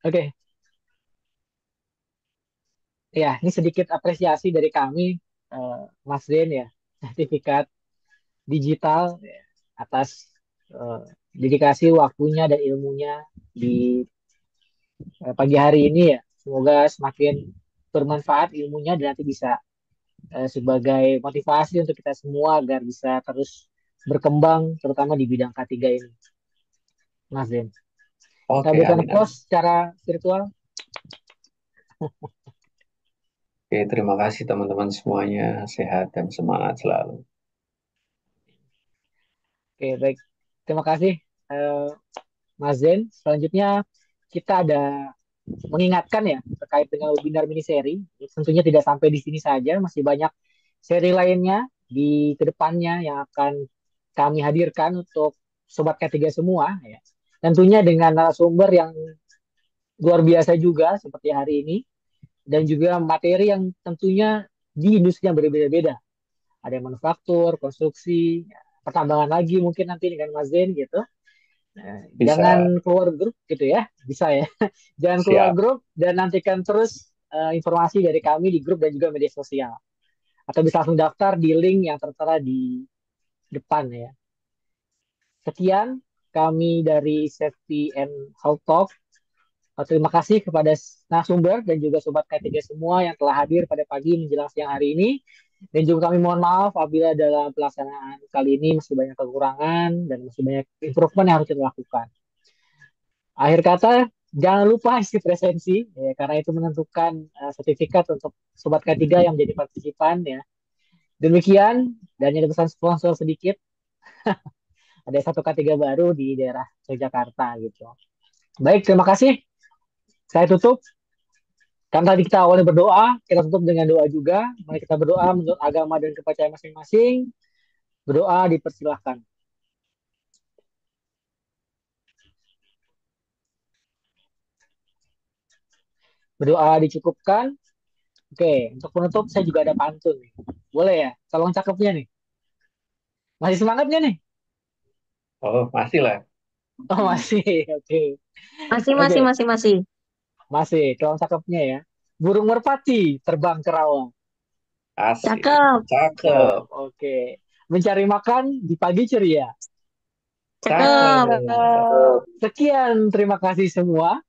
oke. Ya, ini sedikit apresiasi dari kami, Mas Den ya, sertifikat digital ya, atas eh, dedikasi waktunya dan ilmunya di pagi hari ini ya. Semoga semakin bermanfaat ilmunya dan nanti bisa sebagai motivasi untuk kita semua agar bisa terus berkembang, terutama di bidang K3 ini, Mas Den. Kita oke, berikan amin, applause amin. secara virtual. Oke, terima kasih teman-teman semuanya. Sehat dan semangat selalu. Oke, baik. Terima kasih, eh, Mas Zen. Selanjutnya kita ada mengingatkan ya terkait dengan webinar mini seri. Tentunya tidak sampai di sini saja, masih banyak seri lainnya di kedepannya yang akan kami hadirkan untuk sobat K3 semua ya. Tentunya dengan narasumber yang luar biasa juga seperti hari ini dan juga materi yang tentunya di industri yang berbeda-beda. Ada yang manufaktur, konstruksi, pertambangan lagi mungkin nanti dengan Mas Zen gitu. Nah, Bisa, jangan keluar grup gitu ya, bisa ya. Jangan keluar siap. grup dan nantikan terus informasi dari kami di grup dan juga media sosial. Atau bisa langsung daftar di link yang tertera di depan ya. Sekian kami dari Safety and Health Talk. Terima kasih kepada narasumber dan juga sobat K3 semua yang telah hadir pada pagi menjelang siang hari ini. Dan juga kami mohon maaf apabila dalam pelaksanaan kali ini masih banyak kekurangan dan masih banyak improvement yang harus kita lakukan. Akhir kata, jangan lupa isi presensi, ya, karena itu menentukan sertifikat untuk Sobat K3 yang menjadi partisipan. Ya. Demikian, dan yang pesan sponsor sedikit, ada satu K3 baru di daerah Yogyakarta gitu. Baik, terima kasih. Saya tutup. Kan tadi kita awalnya berdoa, kita tutup dengan doa juga. Mari kita berdoa menurut agama dan kepercayaan masing-masing. Berdoa dipersilahkan. Berdoa dicukupkan. Oke, untuk penutup saya juga ada pantun nih. Boleh ya? Tolong cakepnya nih. Masih semangatnya nih? Oh, masih lah. Oh, masih. Oke. Masih, masih, Oke, masih, masih. masih. Tolong cakepnya ya. Burung merpati terbang ke rawa. Asik. Cakep, Cakep. Cakep. Oke. Mencari makan di pagi ceria. cakep, Cakep. Sekian, terima kasih semua.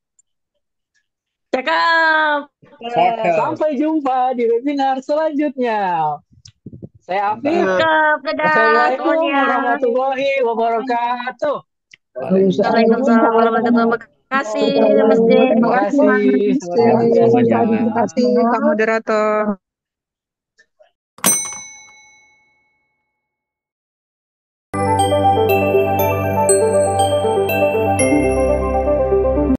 cakep. Cakep. Sampai jumpa di webinar selanjutnya. Saya Afif. Mantap. Cakep, dadah Wassalamualaikum semuanya. warahmatullahi wabarakatuh. Waalaikumsalam warahmatullahi wabarakatuh. Terima kasih, Mas J. Terima kasih. Selamat Terima kasih bekerja semuanya. Terima semua. kasih Kak Moderator.